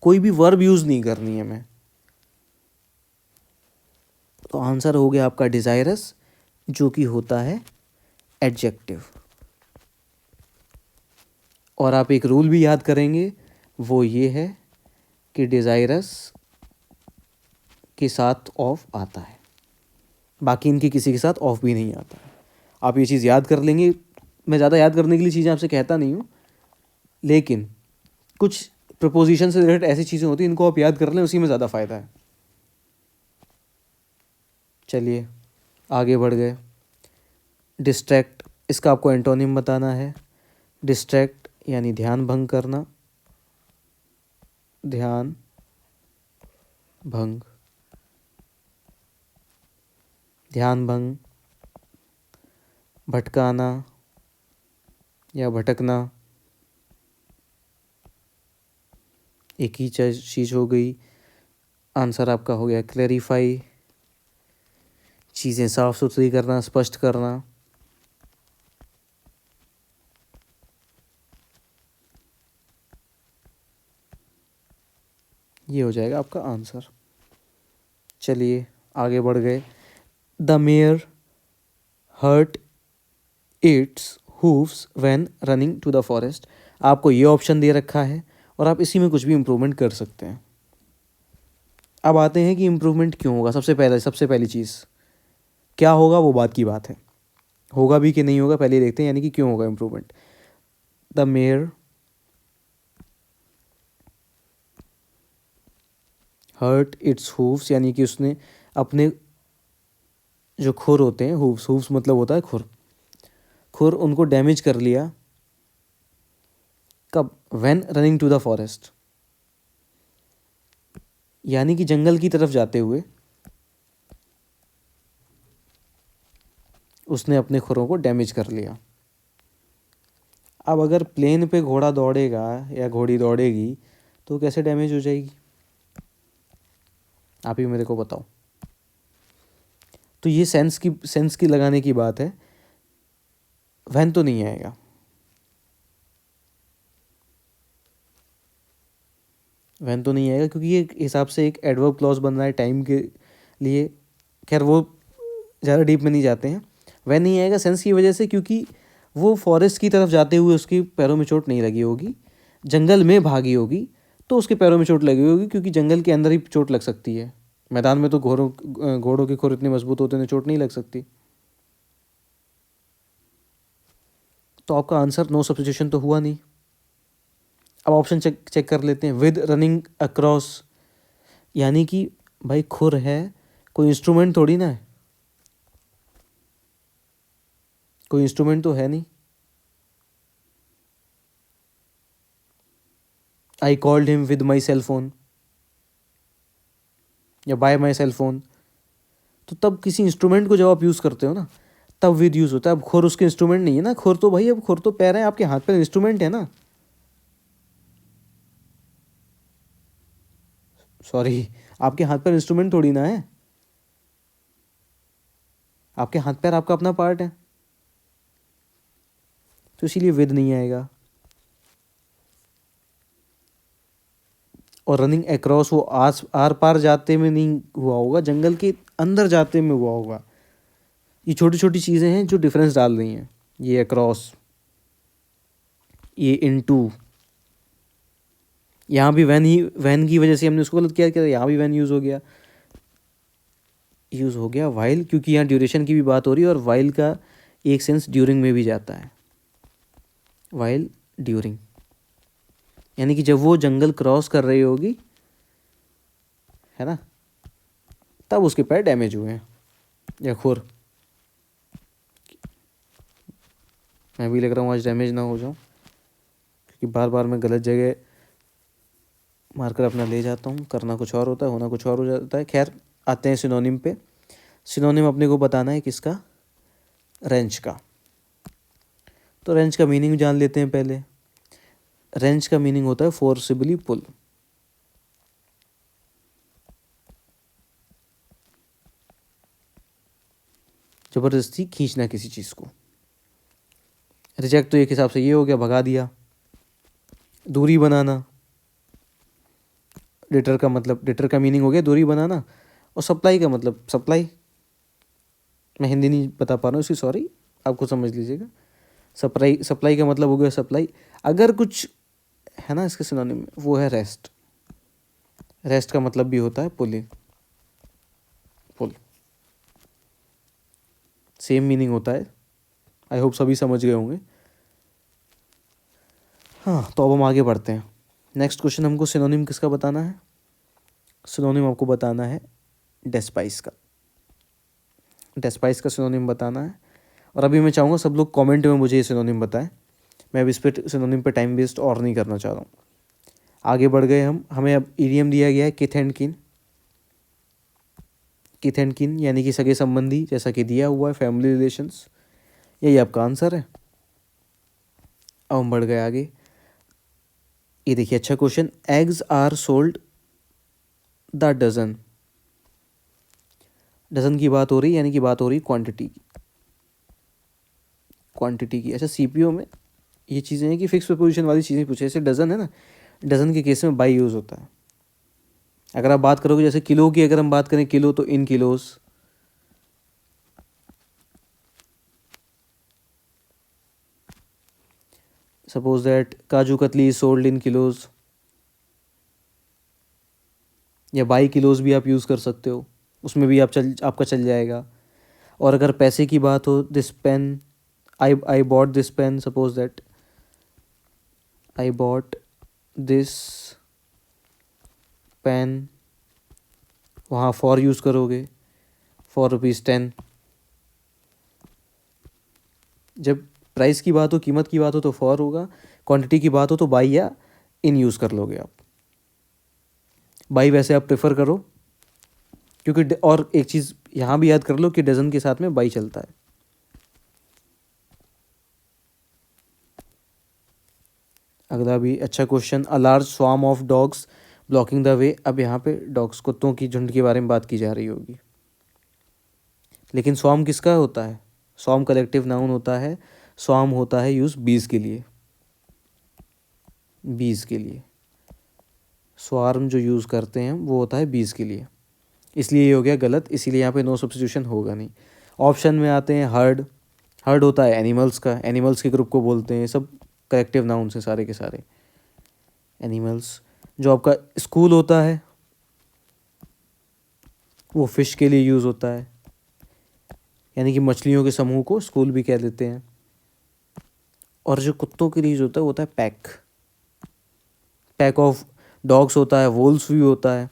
कोई भी वर्ब यूज़ नहीं करनी है हमें। तो आंसर हो गया आपका डिज़ायरस, जो कि होता है एडजेक्टिव। और आप एक रूल भी याद करेंगे, वो ये है कि डिज़ायरस के साथ ऑफ आता है, बाकी इनके किसी के साथ ऑफ भी नहीं आता है। आप ये चीज़ याद कर लेंगे। मैं ज़्यादा याद करने के लिए चीज़ें आपसे कहता नहीं हूँ, लेकिन कुछ प्रपोजिशन से रिलेटेड ऐसी चीज़ें होती हैं, इनको आप याद कर लें, उसी में ज़्यादा फ़ायदा है। चलिए आगे बढ़ गए। डिस्ट्रैक्ट, इसका आपको एंटोनिम बताना है। डिस्ट्रैक्ट यानी ध्यान भंग करना, ध्यान भंग, ध्यान भंग, भटकाना या भटकना, एक ही चीज़ हो गई। आंसर आपका हो गया क्लैरिफाई, चीज़ें साफ सुथरी करना, स्पष्ट करना। ये हो जाएगा आपका आंसर। चलिए आगे बढ़ गए। The mare hurt its hooves when running to the forest. आपको ये ऑप्शन दे रखा है और आप इसी में कुछ भी इम्प्रूवमेंट कर सकते हैं। अब आते हैं कि इम्प्रूवमेंट क्यों होगा। सबसे पहली चीज़ क्या होगा, वो बात की बात है, होगा भी कि नहीं होगा पहले देखते हैं, यानी कि क्यों होगा improvement. The mare hurt its hooves, यानी कि उसने अपने जो खुर होते हैं, हूव्स, हूव्स मतलब होता है खुर, खुर उनको डैमेज कर लिया। कब, when running to the forest, यानी कि जंगल की तरफ जाते हुए उसने अपने खुरों को डैमेज कर लिया। अब अगर प्लेन पे घोड़ा दौड़ेगा या घोड़ी दौड़ेगी तो कैसे डैमेज हो जाएगी, आप ही मेरे को बताओ। तो ये सेंस की लगाने की बात है, वैन तो नहीं आएगा। वैन तो नहीं आएगा क्योंकि ये हिसाब से एक एडवर्ब क्लॉज बन रहा है टाइम के लिए। खैर वो ज़्यादा डीप में नहीं जाते हैं। वैन नहीं आएगा सेंस की वजह से, क्योंकि वो फॉरेस्ट की तरफ जाते हुए उसके पैरों में चोट नहीं लगी होगी, जंगल में भागी होगी तो उसके पैरों में चोट लगी होगी, क्योंकि जंगल के अंदर ही चोट लग सकती है। मैदान में तो घोड़ों के खुर इतने मजबूत होते हैं, चोट नहीं लग सकती। तो आपका आंसर नो सब्स्टिट्यूशन तो हुआ नहीं। अब ऑप्शन चेक कर लेते हैं। विद रनिंग अक्रॉस, यानी कि भाई खुर है, कोई इंस्ट्रूमेंट थोड़ी ना है, कोई इंस्ट्रूमेंट तो है नहीं। I called him with my cell phone या बाय माई सेल फोन, तो तब किसी इंस्ट्रूमेंट को जब आप यूज़ करते हो ना, तब विद यूज़ होता है। अब खुर उसके इंस्ट्रूमेंट नहीं है ना, खुर तो भाई, अब खुर तो पैर है, आपके हाथ पैर इंस्ट्रूमेंट है ना। सॉरी, आपके हाथ पैर इंस्ट्रूमेंट थोड़ी ना है, आपके हाथ पैर आपका अपना पार्ट है, तो इसीलिए विद नहीं आएगा। और रनिंग अक्रॉस वो आर पार जाते में नहीं हुआ होगा, जंगल के अंदर जाते में हुआ होगा। ये छोटी छोटी चीज़ें हैं जो डिफरेंस डाल रही हैं। ये अक्रॉस, ये इनटू, यहाँ भी वैन की वजह से हमने उसको गलत किया, यहाँ भी वैन यूज़ हो गया वाइल, क्योंकि यहाँ ड्यूरेशन की भी बात हो रही है और वाइल का एक सेंस ड्यूरिंग में भी जाता है। वाइल ड्यूरिंग यानी कि जब वो जंगल क्रॉस कर रही होगी, है ना, तब उसके पैर डैमेज हुए हैं या खुर। मैं भी लग रहा हूँ आज डैमेज ना हो जाऊँ, क्योंकि बार बार मैं गलत जगह मार्कर अपना ले जाता हूँ। करना कुछ और होता है, होना कुछ और हो जाता है। खैर, आते हैं सिनोनिम पे। सिनोनिम अपने को बताना है किसका? रेंच का। तो रेंच का मीनिंग जान लेते हैं पहले। रेंच का मीनिंग होता है फोर्सिबली पुल। जबरदस्ती खींचना किसी चीज़ को। रिजेक्ट तो एक हिसाब से ये हो गया, भगा दिया। दूरी बनाना, डिटर का मतलब, डिटर का मीनिंग हो गया दूरी बनाना। और सप्लाई का मतलब सप्लाई, मैं हिंदी नहीं बता पा रहा हूँ इसकी, सॉरी, आपको समझ लीजिएगा। सप्लाई का मतलब हो गया सप्लाई। अगर कुछ है ना इसके सिनोनिम में, वो है रेस्ट। रेस्ट का मतलब भी होता है पुलिंग, पुल। सेम मीनिंग होता है। आई होप सभी समझ गए होंगे। हाँ, तो अब हम आगे बढ़ते हैं। नेक्स्ट क्वेश्चन, हमको सिनोनिम किसका बताना है? सिनोनिम आपको बताना है डेस्पाइस का। डेस्पाइस का सिनोनिम बताना है। और अभी मैं चाहूँगा सब लोग कमेंट में मुझे ये सिनोनिम बताएं। मैं अब इस पर सिनोनिम पे टाइम वेस्ट और नहीं करना चाह रहा हूँ। आगे बढ़ गए हम। हमें अब ईडियम दिया गया है किथ एंड किन। किथ एंड किन यानी कि सगे संबंधी, जैसा कि दिया हुआ है फैमिली रिलेशंस। यही आपका आंसर है। अब हम बढ़ गए आगे। ये देखिए, अच्छा question. Eggs are sold the dozen. Dozen की बात हो रही, यानी कि बात हो रही क्वांटिटी की। क्वांटिटी की। अच्छा, सीपीओ में ये चीज़ें हैं कि फिक्स प्रपोजिशन वाली चीज़ें पूछे। जैसे डजन है ना, डजन के केस में बाई यूज़ होता है। अगर आप बात करोगे जैसे किलो की, अगर हम बात करें किलो, तो इन kilos. Suppose that kaju katli sold in kilos, या बाई किलोज भी आप यूज़ कर सकते हो, उसमें भी आपका चल जाएगा। और अगर पैसे की बात हो, this pen, I bought this pen, suppose that I bought this pen, वहाँ फॉर यूज़ करोगे, ₹4.10। जब प्राइस की बात हो, कीमत की बात हो, तो फॉर होगा। क्वांटिटी की बात हो तो बाई या इन यूज़ कर लोगे आप। बाई वैसे आप प्रेफर करो, क्योंकि और एक चीज़ यहाँ भी याद कर लो कि डजन के साथ में बाई चलता है। अगला भी अच्छा question. A large swarm of dogs blocking the way. अब यहाँ पे डॉग्स, कुत्तों की झुंड के बारे में बात की जा रही होगी, लेकिन स्वार्म किसका होता है? स्वार्म कलेक्टिव नाउन होता है। स्वार्म होता है यूज़ बीज के लिए। बीज के लिए स्वार्म जो यूज़ करते हैं वो होता है बीज के लिए, इसलिए ये हो गया गलत। इसीलिए यहाँ पे नो सब्स्टिट्यूशन होगा नहीं। ऑप्शन में आते हैं हर्ड। हर्ड होता है एनिमल्स का, एनिमल्स के ग्रुप को बोलते हैं। सब कलेक्टिव नाउन से सारे के सारे। एनिमल्स। जो आपका स्कूल होता है वो फिश के लिए यूज़ होता है, यानी कि मछलियों के समूह को स्कूल भी कह देते हैं। और जो कुत्तों के लिए यूज़ होता है वो होता है पैक। पैक ऑफ डॉग्स होता है, वोल्व्स भी होता है।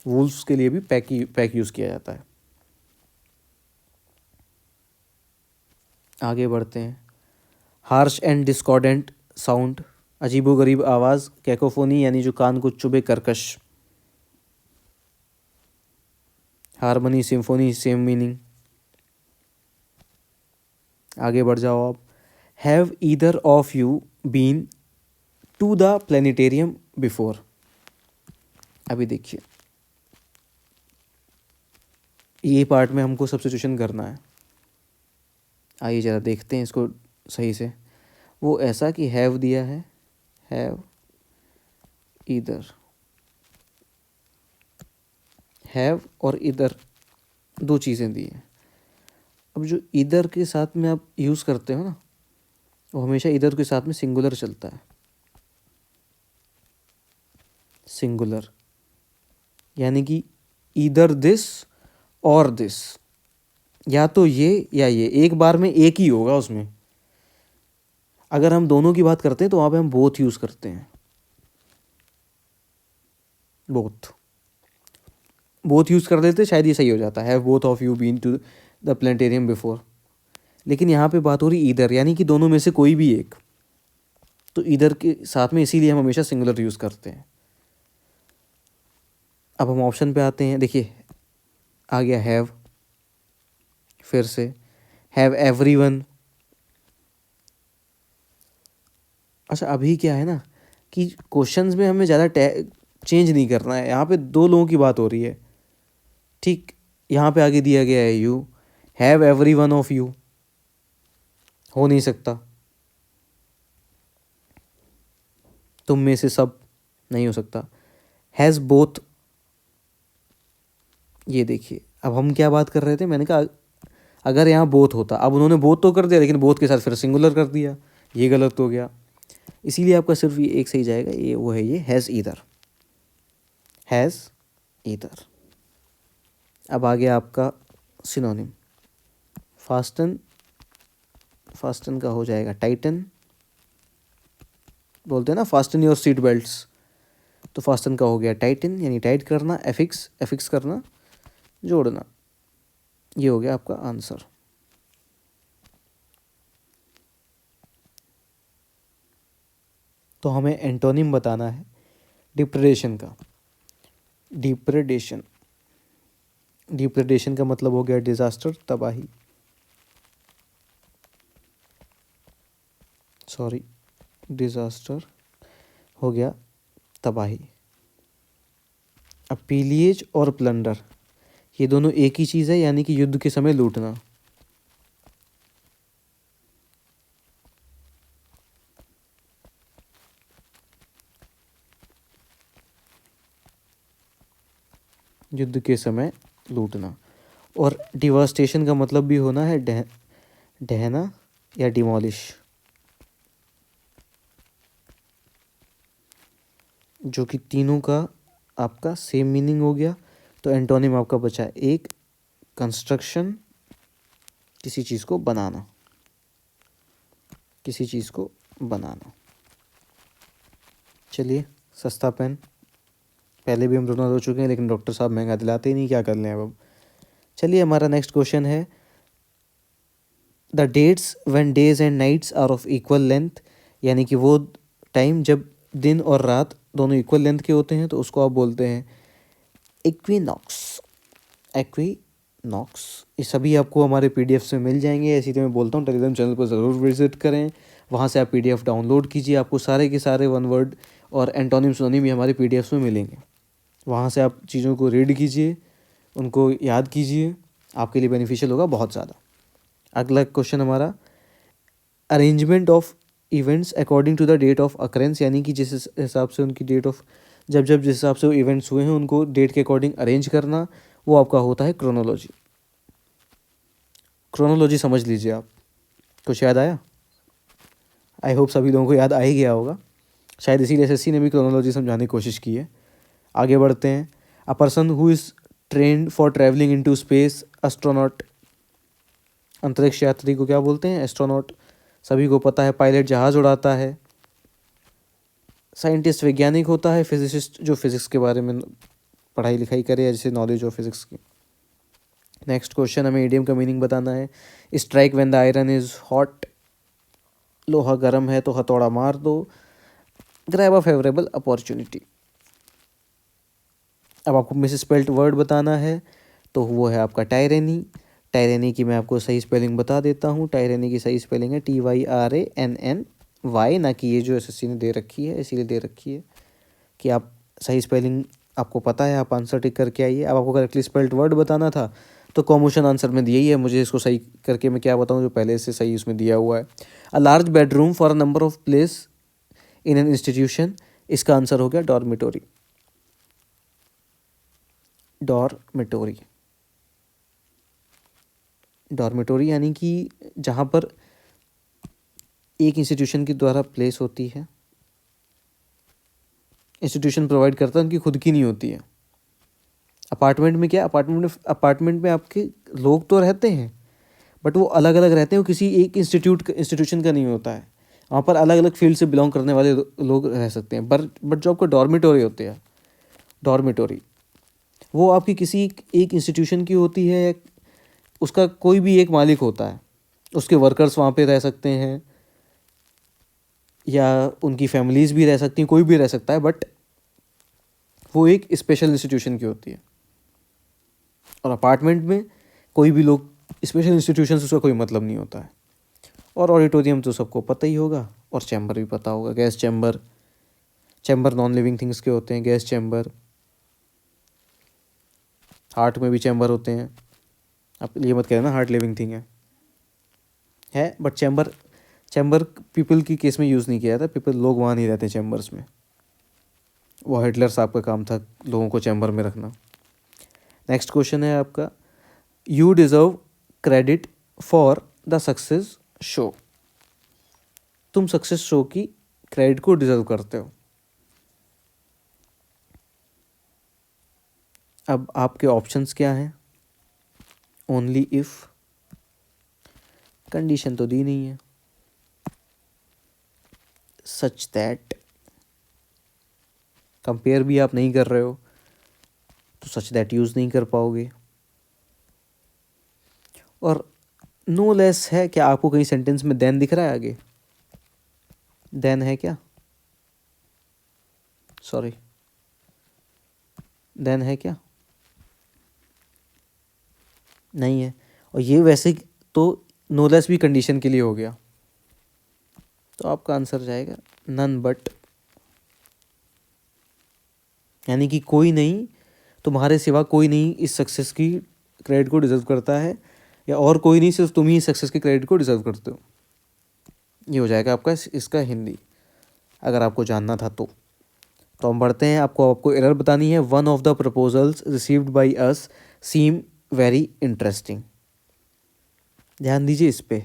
वुल्फ्स के लिए भी पैक यूज़ किया जाता है। आगे बढ़ते हैं। हार्श एंड डिस्कॉर्डेंट साउंड, अजीबोगरीब आवाज़। कैकोफोनी यानी जो कान को चुभे, कर्कश। Harmony, symphony, same meaning. आगे बढ़ जाओ आप। Have either of you been to the planetarium before. अभी देखिए, ये पार्ट में हमको सब्स्टिट्यूशन करना है। आइए ज़रा देखते हैं इसको सही से। वो ऐसा कि हैव दिया है, हैव ईदर, हैव और इधर दो चीज़ें दी हैं। अब जो इधर के साथ में आप यूज़ करते हो ना, वो हमेशा इधर के साथ में सिंगुलर चलता है, सिंगुलर, यानी कि ईदर दिस और दिस, या तो ये या ये, एक बार में एक ही होगा उसमें। अगर हम दोनों की बात करते हैं तो वहाँ पे हम बोथ यूज़ करते हैं, बोथ, बोथ यूज़ कर देते शायद ये सही हो जाता है, have both of you been to the planetarium before. लेकिन यहाँ पे बात हो रही ईदर, यानी कि दोनों में से कोई भी एक, तो ईदर के साथ में इसीलिए हम हमेशा सिंगुलर यूज़ करते हैं। अब हम ऑप्शन पे आते हैं, देखिए आ गया हैव, फिर से हैव एवरीवन। अच्छा अभी क्या है ना कि क्वेश्चंस में हमें ज़्यादा चेंज नहीं करना है, यहाँ पे दो लोगों की बात हो रही है, ठीक। यहाँ पे आगे दिया गया है you, have every one of you हो नहीं सकता, तुम में से सब नहीं हो सकता। हैज़ बोथ, ये देखिए अब हम क्या बात कर रहे थे, मैंने कहा अगर यहाँ बोथ होता, अब उन्होंने बोथ तो कर दिया लेकिन बोथ के साथ फिर सिंगुलर कर दिया, ये गलत हो गया। इसीलिए आपका सिर्फ ये एक सही जाएगा, ये वो है ये हैज़ ईदर, हैज़ ईदर। अब आ गया आपका सिनोनिम, फास्टन, फास्टन का हो जाएगा टाइटन, बोलते हैं ना फास्टन योर सीट बेल्ट्स, तो फास्टन का हो गया टाइटन यानी टाइट करना, एफिक्स, एफिक्स करना, जोड़ना। ये हो गया आपका आंसर। तो हमें एंटोनिम बताना है डिप्रेडेशन का। डिप्रेडेशन, डिप्रेडेशन का मतलब हो गया डिजास्टर, तबाही, सॉरी डिजास्टर हो गया तबाही। अब पीलिएज और प्लंडर, ये दोनों एक ही चीज़ है, यानी कि युद्ध के समय लूटना। युद्ध के समय लूटना। और डिवास्टेशन का मतलब भी होना है ढहना या डिमोलिश, जो कि तीनों का आपका सेम मीनिंग हो गया। तो एंटोनिम आपका बचा एक, कंस्ट्रक्शन, किसी चीज़ को बनाना, किसी चीज़ को बनाना। चलिए सस्ता पेन, पहले भी हम दोनों हो चुके हैं लेकिन डॉक्टर साहब महंगा दिलाते ही नहीं, क्या कर लें अब। चलिए हमारा नेक्स्ट क्वेश्चन है, the dates when days and nights are of equal length, यानी कि वो टाइम जब दिन और रात दोनों इक्वल लेंथ के होते हैं तो उसको आप बोलते हैं इक्विनॉक्स, इक्विनॉक्स। ये सभी आपको हमारे पीडीएफ में मिल जाएंगे, ऐसी तो मैं बोलता हूँ टेलीग्राम चैनल पर ज़रूर विजिट करें, वहाँ से आप पीडीएफ डाउनलोड कीजिए, आपको सारे के सारे वन वर्ड और एंटोनिम सिनोनिम भी हमारे पीडीएफ में मिलेंगे। वहाँ से आप चीज़ों को रीड कीजिए, उनको याद कीजिए, आपके लिए बेनिफिशियल होगा बहुत ज़्यादा। अगला क्वेश्चन हमारा, arrangement of events according to the date of occurrence, यानी कि जिस हिसाब से उनकी डेट ऑफ, जब जब जिस हिसाब से वो इवेंट्स हुए हैं उनको डेट के अकॉर्डिंग अरेंज करना, वो आपका होता है क्रोनोलॉजी। क्रोनोलॉजी समझ लीजिए आप, कुछ याद आया? आई होप सभी लोगों को याद आ ही गया होगा, शायद इसीलिए एसएससी ने भी क्रोनोलॉजी समझाने की कोशिश की है। आगे बढ़ते हैं, a person who is trend for travelling into space, astronaut, अंतरिक्ष यात्री को क्या बोलते हैं? एस्ट्रोनॉट, सभी को पता है। पायलट जहाज़ उड़ाता है। साइंटिस्ट वैज्ञानिक होता है। फिजिसिस्ट जो फिज़िक्स के बारे में पढ़ाई लिखाई करे, जैसे नॉलेज हो फिज़िक्स की। नेक्स्ट क्वेश्चन, हमें इडियम का मीनिंग बताना है, strike when the iron is hot, लोहा गर्म है तो हथौड़ा मार दो, ग्रैब अ फेवरेबल अपॉर्चुनिटी। अब आपको मिस स्पेल्ड वर्ड बताना है, तो वो है आपका टायरेनी। टायरेनी की मैं आपको सही स्पेलिंग बता देता हूँ। टायरेनी की सही स्पेलिंग है TYRANNY, ना कि ये जो एसएससी ने दे रखी है, इसीलिए दे रखी है कि आप सही स्पेलिंग आपको पता है, आप आंसर टिक करके आइए। अब आपको करेक्टली स्पेल्ड वर्ड बताना था तो कॉमोशन आंसर में दिया ही है, मुझे इसको सही करके मैं क्या बताऊँ जो पहले से सही उसमें दिया हुआ है। A large bedroom for a number of place in an institution, इसका आंसर हो गया डॉर्मिटोरी। डॉर्मिटोरी, डॉर्मिटोरी यानी कि जहाँ पर एक इंस्टीट्यूशन के द्वारा प्लेस होती है, इंस्टीट्यूशन प्रोवाइड करता है, उनकी खुद की नहीं होती है। अपार्टमेंट में क्या, अपार्टमेंट में आपके लोग तो रहते हैं बट वो अलग अलग रहते हैं, वो किसी एक इंस्टीट्यूशन का नहीं होता है। वहाँ पर अलग अलग फील्ड से बिलोंग करने वाले लोग रह सकते हैं। बट जो आपका डॉर्मिटोरी होते हैं, डॉर्मिटोरी वो आपकी किसी एक इंस्टीट्यूशन की होती है, उसका कोई भी एक मालिक होता है, उसके वर्कर्स वहाँ पे रह सकते हैं या उनकी फैमिलीज़ भी रह सकती हैं, कोई भी रह सकता है, बट वो एक स्पेशल इंस्टीट्यूशन की होती है। और अपार्टमेंट में कोई भी लोग, स्पेशल इंस्टीट्यूशन से उसका कोई मतलब नहीं होता है। और ऑडिटोरियम तो सबको पता ही होगा, और चैम्बर भी पता होगा, gas chamber, chamber non living things के होते हैं, गैस चैम्बर। हार्ट में भी चैम्बर होते हैं, आप ये मत कहना हार्ट लिविंग थिंग है, बट चैम्बर पीपल की केस में यूज़ नहीं किया था, पीपल लोग वहाँ नहीं रहते चैम्बर्स में। वो हिटलर साहब का काम था लोगों को चैम्बर में रखना। नेक्स्ट क्वेश्चन है आपका, you deserve credit for the success show. तुम सक्सेस शो की क्रेडिट को डिजर्व करते हो। अब आपके ऑप्शंस क्या हैं? ओनली इफ, कंडीशन तो दी नहीं है, सच दैट, कंपेयर भी आप नहीं कर रहे हो तो सच दैट यूज़ नहीं कर पाओगे, और नो लेस है। क्या आपको कहीं सेंटेंस में देन दिख रहा है आगे? देन है क्या? सॉरी, देन है क्या? नहीं है। और ये वैसे तो नो लेस भी कंडीशन के लिए हो गया, तो आपका आंसर जाएगा नन बट, यानी कि कोई नहीं, तुम्हारे सिवा कोई नहीं इस सक्सेस की क्रेडिट को डिजर्व करता है, या और कोई नहीं, सिर्फ तुम ही सक्सेस के क्रेडिट को डिजर्व करते हो। ये हो जाएगा आपका इसका हिंदी, अगर आपको जानना था तो हम बढ़ते हैं। आपको एरर बतानी है। One of the proposals received by us seem very interesting. ध्यान दीजिए इस पे,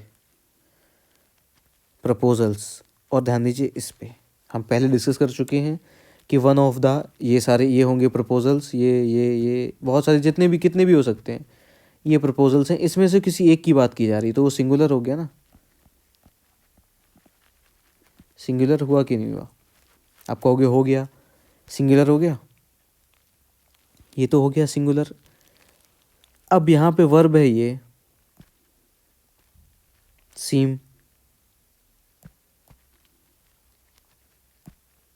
प्रपोजल्स, और ध्यान दीजिए इस पे। हम पहले डिस्कस कर चुके हैं कि वन ऑफ द, ये सारे ये होंगे प्रपोजल्स, ये बहुत सारे, जितने भी कितने भी हो सकते हैं, ये प्रपोजल्स हैं। इसमें से किसी एक की बात की जा रही है तो वो सिंगुलर हो गया ना। सिंगुलर हुआ कि नहीं हुआ? आप कहोगे हो गया, सिंगुलर हो गया, ये तो हो गया सिंगुलर। अब यहाँ पे वर्ब है ये सीम,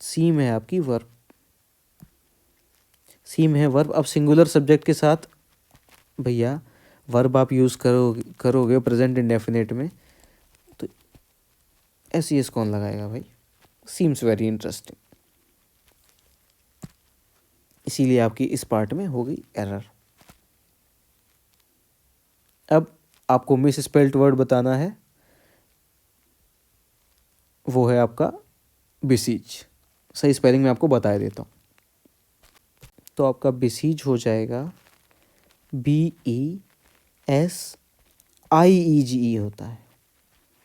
सीम है आपकी वर्ब, सीम है वर्ब। अब सिंगुलर सब्जेक्ट के साथ भैया वर्ब आप यूज़ करोगे प्रेजेंट इंडेफिनेट में, तो एस कौन लगाएगा भाई? सीम्स वेरी इंटरेस्टिंग, इसीलिए आपकी इस पार्ट में हो गई एरर। अब आपको मिस स्पेल्ड वर्ड बताना है, वो है आपका बिसीज। सही स्पेलिंग में आपको बता देता हूँ। तो आपका बिसीज हो जाएगा BESIEGE होता है।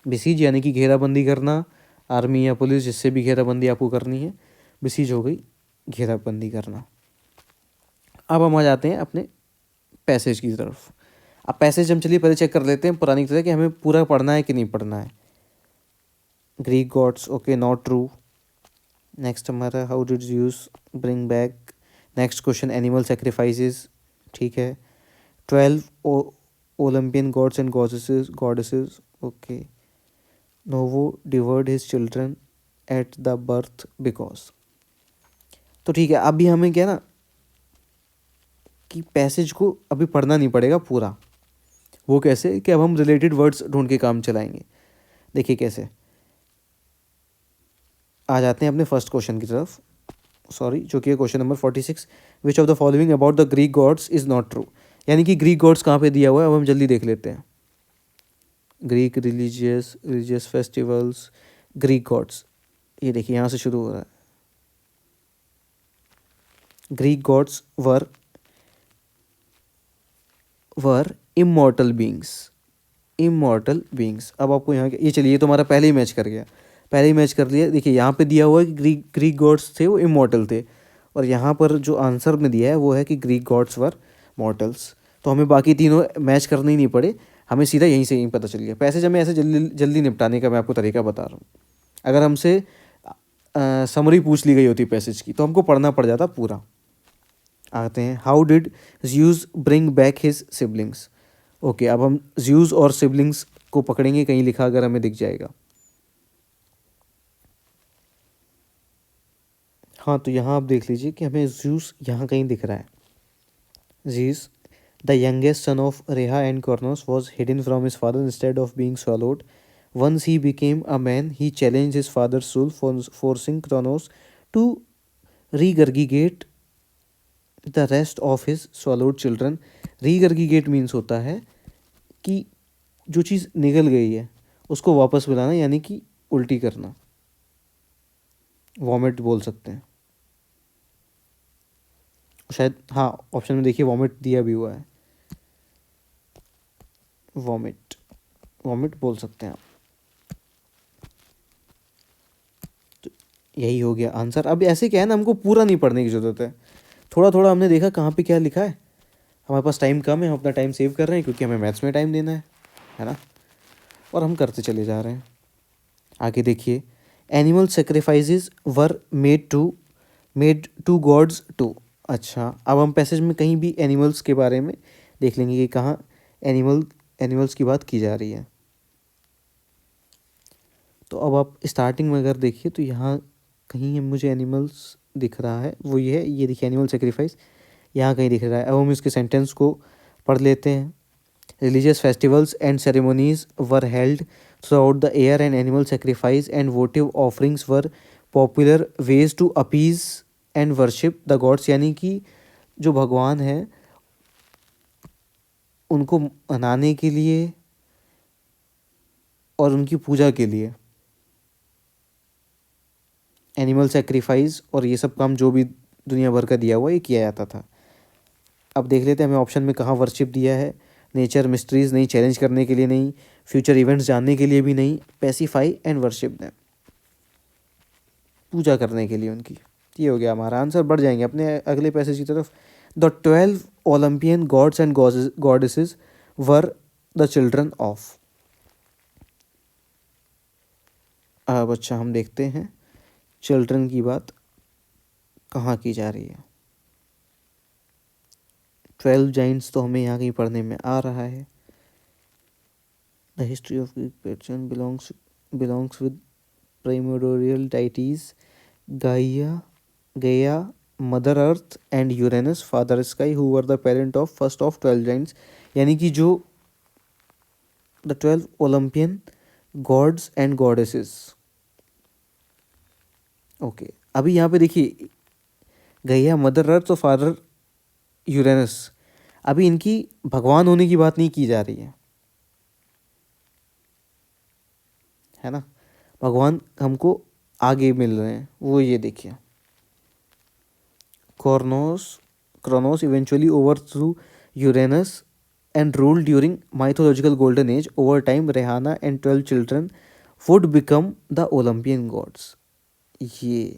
बिसीज यानी कि घेराबंदी करना, आर्मी या पुलिस जिससे भी घेराबंदी आपको करनी है, बिसीज हो गई घेराबंदी करना। अब हम आ जाते हैं अपने पैसेज की तरफ। अब पैसेज हम चलिए पहले चेक कर लेते हैं पुरानी तरह कि हमें पूरा पढ़ना है कि नहीं पढ़ना है। Greek gods, okay, not true. Next हमारा how did use bring back. Next question animal sacrifices, ठीक है। 12 Olympian gods and goddesses, okay. नोवो devoured his children at the birth because. तो ठीक है, अभी हमें क्या ना कि पैसेज को अभी पढ़ना नहीं पड़ेगा पूरा। वो कैसे कि अब हम रिलेटेड वर्ड्स ढूंढ के काम चलाएंगे। देखिए कैसे, आ जाते हैं अपने फर्स्ट क्वेश्चन की तरफ, सॉरी, जो कि है question number 46। Which of the following about the Greek gods is not true. यानी कि ग्रीक गॉड्स कहाँ पे दिया हुआ है, अब हम जल्दी देख लेते हैं। Greek religious festivals, Greek gods, ये देखिए यहाँ से शुरू हो रहा है। Greek gods were immortal beings, immortal beings. अब आपको यहाँ ये चलिए, ये तो हमारा पहले ही मैच कर गया, पहले ही मैच कर लिया। देखिए यहाँ पे दिया हुआ है कि ग्रीक गॉड्स थे वो इमॉर्टल थे, और यहाँ पर जो आंसर में दिया है वो है कि ग्रीक गॉड्स वर मॉर्टल्स। तो हमें बाकी तीनों मैच करने ही नहीं पड़े, हमें सीधा यहीं से यहीं पता चल गया। पैसेज हमें ऐसे जल्दी जल्दी निपटाने का मैं आपको तरीका बता रहा हूँ। अगर हमसे समरी पूछ ली गई होती पैसेज की तो हमको पढ़ना पड़ जाता पूरा। आते हैं, how did Zeus bring back his siblings. Okay, अब हम ज़्यूस और सिबलिंग्स को पकड़ेंगे, कहीं लिखा अगर हमें दिख जाएगा। हाँ, तो यहाँ आप देख लीजिए कि हमें ज़्यूस यहाँ कहीं दिख रहा है। Zeus the youngest son of Rhea and Cronus was hidden from his father instead of being swallowed. Once he became a man, he challenged his father's soul, forcing Kronos to regurgitate the rest of his swallowed children. Regurgitate means होता है कि जो चीज़ निगल गई है उसको वापस बुलाना, यानी कि उल्टी करना, वॉमिट बोल सकते हैं शायद। हाँ, ऑप्शन में देखिए वॉमिट दिया भी हुआ है, वॉमिट, वॉमिट बोल सकते हैं आप। तो यही हो गया आंसर। अब ऐसे क्या है ना, हमको पूरा नहीं पढ़ने की ज़रूरत है, थोड़ा थोड़ा हमने देखा कहाँ पे क्या लिखा है। हमारे पास टाइम कम है, हम अपना टाइम सेव कर रहे हैं क्योंकि हमें मैथ्स में टाइम देना है ना, और हम करते चले जा रहे हैं। आगे देखिए, animal sacrifices were made to gods too. अच्छा, अब हम पैसेज में कहीं भी एनिमल्स के बारे में देख लेंगे कि कहाँ एनिमल्स की बात की जा रही है। तो अब आप स्टार्टिंग में अगर देखिए तो यहाँ कहीं मुझे एनिमल्स दिख रहा है, वो ये है, ये देखिए एनिमल सेक्रीफाइस यहाँ कहीं दिख रहा है। अब हम इसके सेंटेंस को पढ़ लेते हैं। Religious festivals and ceremonies were held throughout the year and animal sacrifice and votive offerings were popular ways to appease and worship the gods. यानी कि जो भगवान हैं उनको मनाने के लिए और उनकी पूजा के लिए एनिमल सेक्रीफाइस और ये सब काम जो भी दुनिया भर का दिया हुआ ये किया जाता था। अब देख लेते हैं हमें ऑप्शन में कहाँ वर्शिप दिया है। नेचर मिस्ट्रीज नहीं, चैलेंज करने के लिए नहीं, फ्यूचर इवेंट्स जानने के लिए भी नहीं, पैसिफाई एंड वर्शिप देम, पूजा करने के लिए उनकी। ये हो गया हमारा आंसर। बढ़ जाएंगे अपने अगले पैसेज की तरफ। The 12 Olympian gods and goddesses were the children of. अब अच्छा हम देखते हैं चिल्ड्रन की बात कहाँ की जा रही है। 12 जाइंट्स तो हमें यहाँ कहीं पढ़ने में आ रहा है। The history of Greek pattern belongs with primordial deities Gaia, mother earth and Uranus father sky who were the parent of first of 12 giants. यानी कि जो the 12 Olympian gods and goddesses. Okay, अभी यहाँ पे देखिए गैया, मदर अर्थ और father Uranus, अभी इनकी भगवान होने की बात नहीं की जा रही है ना। भगवान हमको आगे मिल रहे हैं, वो ये देखिए। Cronus eventually overthrew Uranus and ruled during mythological golden age. Over time, Rehana and 12 children would become the Olympian gods. ये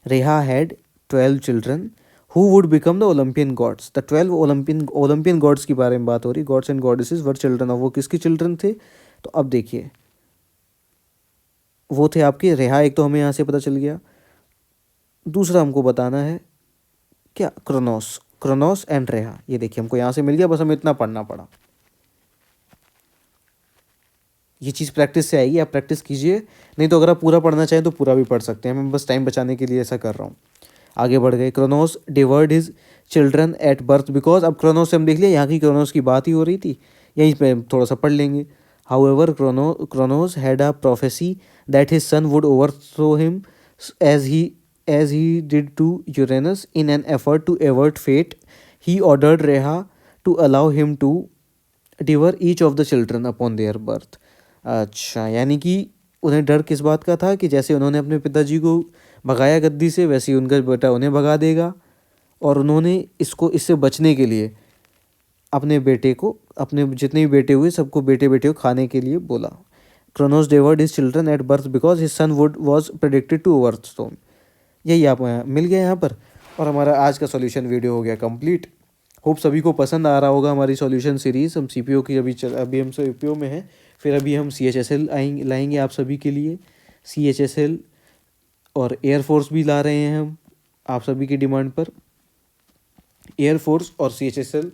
Reha had 12 children who would become the Olympian gods. The 12 Olympian gods की बारे में बात हो रही। Gods and goddesses were children of, वो किसके children थे? तो अब देखिए वो थे आपके रेहा, एक तो हमें यहाँ से पता चल गया। दूसरा हमको बताना है क्या, क्रोनोस एंड रेहा। ये देखिए हमको यहाँ से मिल गया, बस हमें इतना पढ़ना पड़ा। ये चीज़ प्रैक्टिस से आएगी, आप प्रैक्टिस कीजिए, नहीं तो अगर आप पूरा पढ़ना चाहें तो पूरा भी पढ़ सकते हैं। मैं बस टाइम बचाने के लिए ऐसा कर रहा हूँ। आगे बढ़ गए। Cronus devoured his children at birth because. अब क्रोनोस से हम देख लिया, यहाँ की क्रोनोस की बात ही हो रही थी, यहीं पे थोड़ा सा पढ़ लेंगे। However Kronos had a prophecy that his son would overthrow him as he did to Uranus. In an effort to avert fate, he ordered Reha to allow him to devour each of the children upon their birth. अच्छा, यानी कि उन्हें डर किस बात का था कि जैसे उन्होंने अपने पिताजी को भगाया गद्दी से, वैसे ही उनका बेटा उन्हें भगा देगा। और उन्होंने इससे बचने के लिए अपने बेटे को, अपने जितने भी बेटे हुए सबको बेटे बेटे को खाने के लिए बोला। Cronus devoured his children at birth because his son would was predicted to overthrown. यही आप मिल गया यहाँ पर। और हमारा आज का सॉल्यूशन वीडियो हो गया कंप्लीट। होप सभी को पसंद आ रहा होगा हमारी सॉल्यूशन सीरीज़। हम सीपीओ की अभी हम सीपीओ में हैं, फिर अभी हम सीएचएसएल लाएंगे आप सभी के लिए। सीएचएसएल और एयरफोर्स भी ला रहे हैं हम आप सभी की डिमांड पर। एयरफोर्स और सीएचएसएल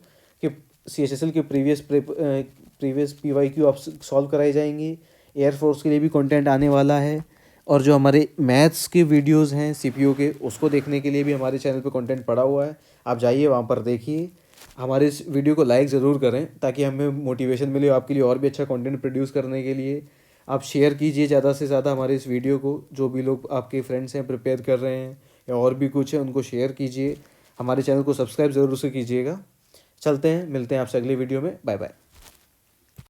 के प्रीवियस पीवाईक्यू आप सॉल्व कराए जाएंगे। एयरफोर्स के लिए भी कंटेंट आने वाला है। और जो हमारे मैथ्स के वीडियोस हैं सीपीओ के, उसको देखने के लिए भी हमारे चैनल पे कंटेंट पड़ा हुआ है, आप जाइए वहाँ पर देखिए। हमारे इस वीडियो को लाइक ज़रूर करें ताकि हमें मोटिवेशन मिले आपके लिए और भी अच्छा कंटेंट प्रोड्यूस करने के लिए। आप शेयर कीजिए ज़्यादा से ज़्यादा हमारे इस वीडियो को, जो भी लोग आपके फ्रेंड्स हैं प्रिपेयर कर रहे हैं या और भी कुछ है उनको शेयर कीजिए। हमारे चैनल को सब्सक्राइब ज़रूर से कीजिएगा। चलते हैं, मिलते हैं आपसे अगले वीडियो में। Bye bye.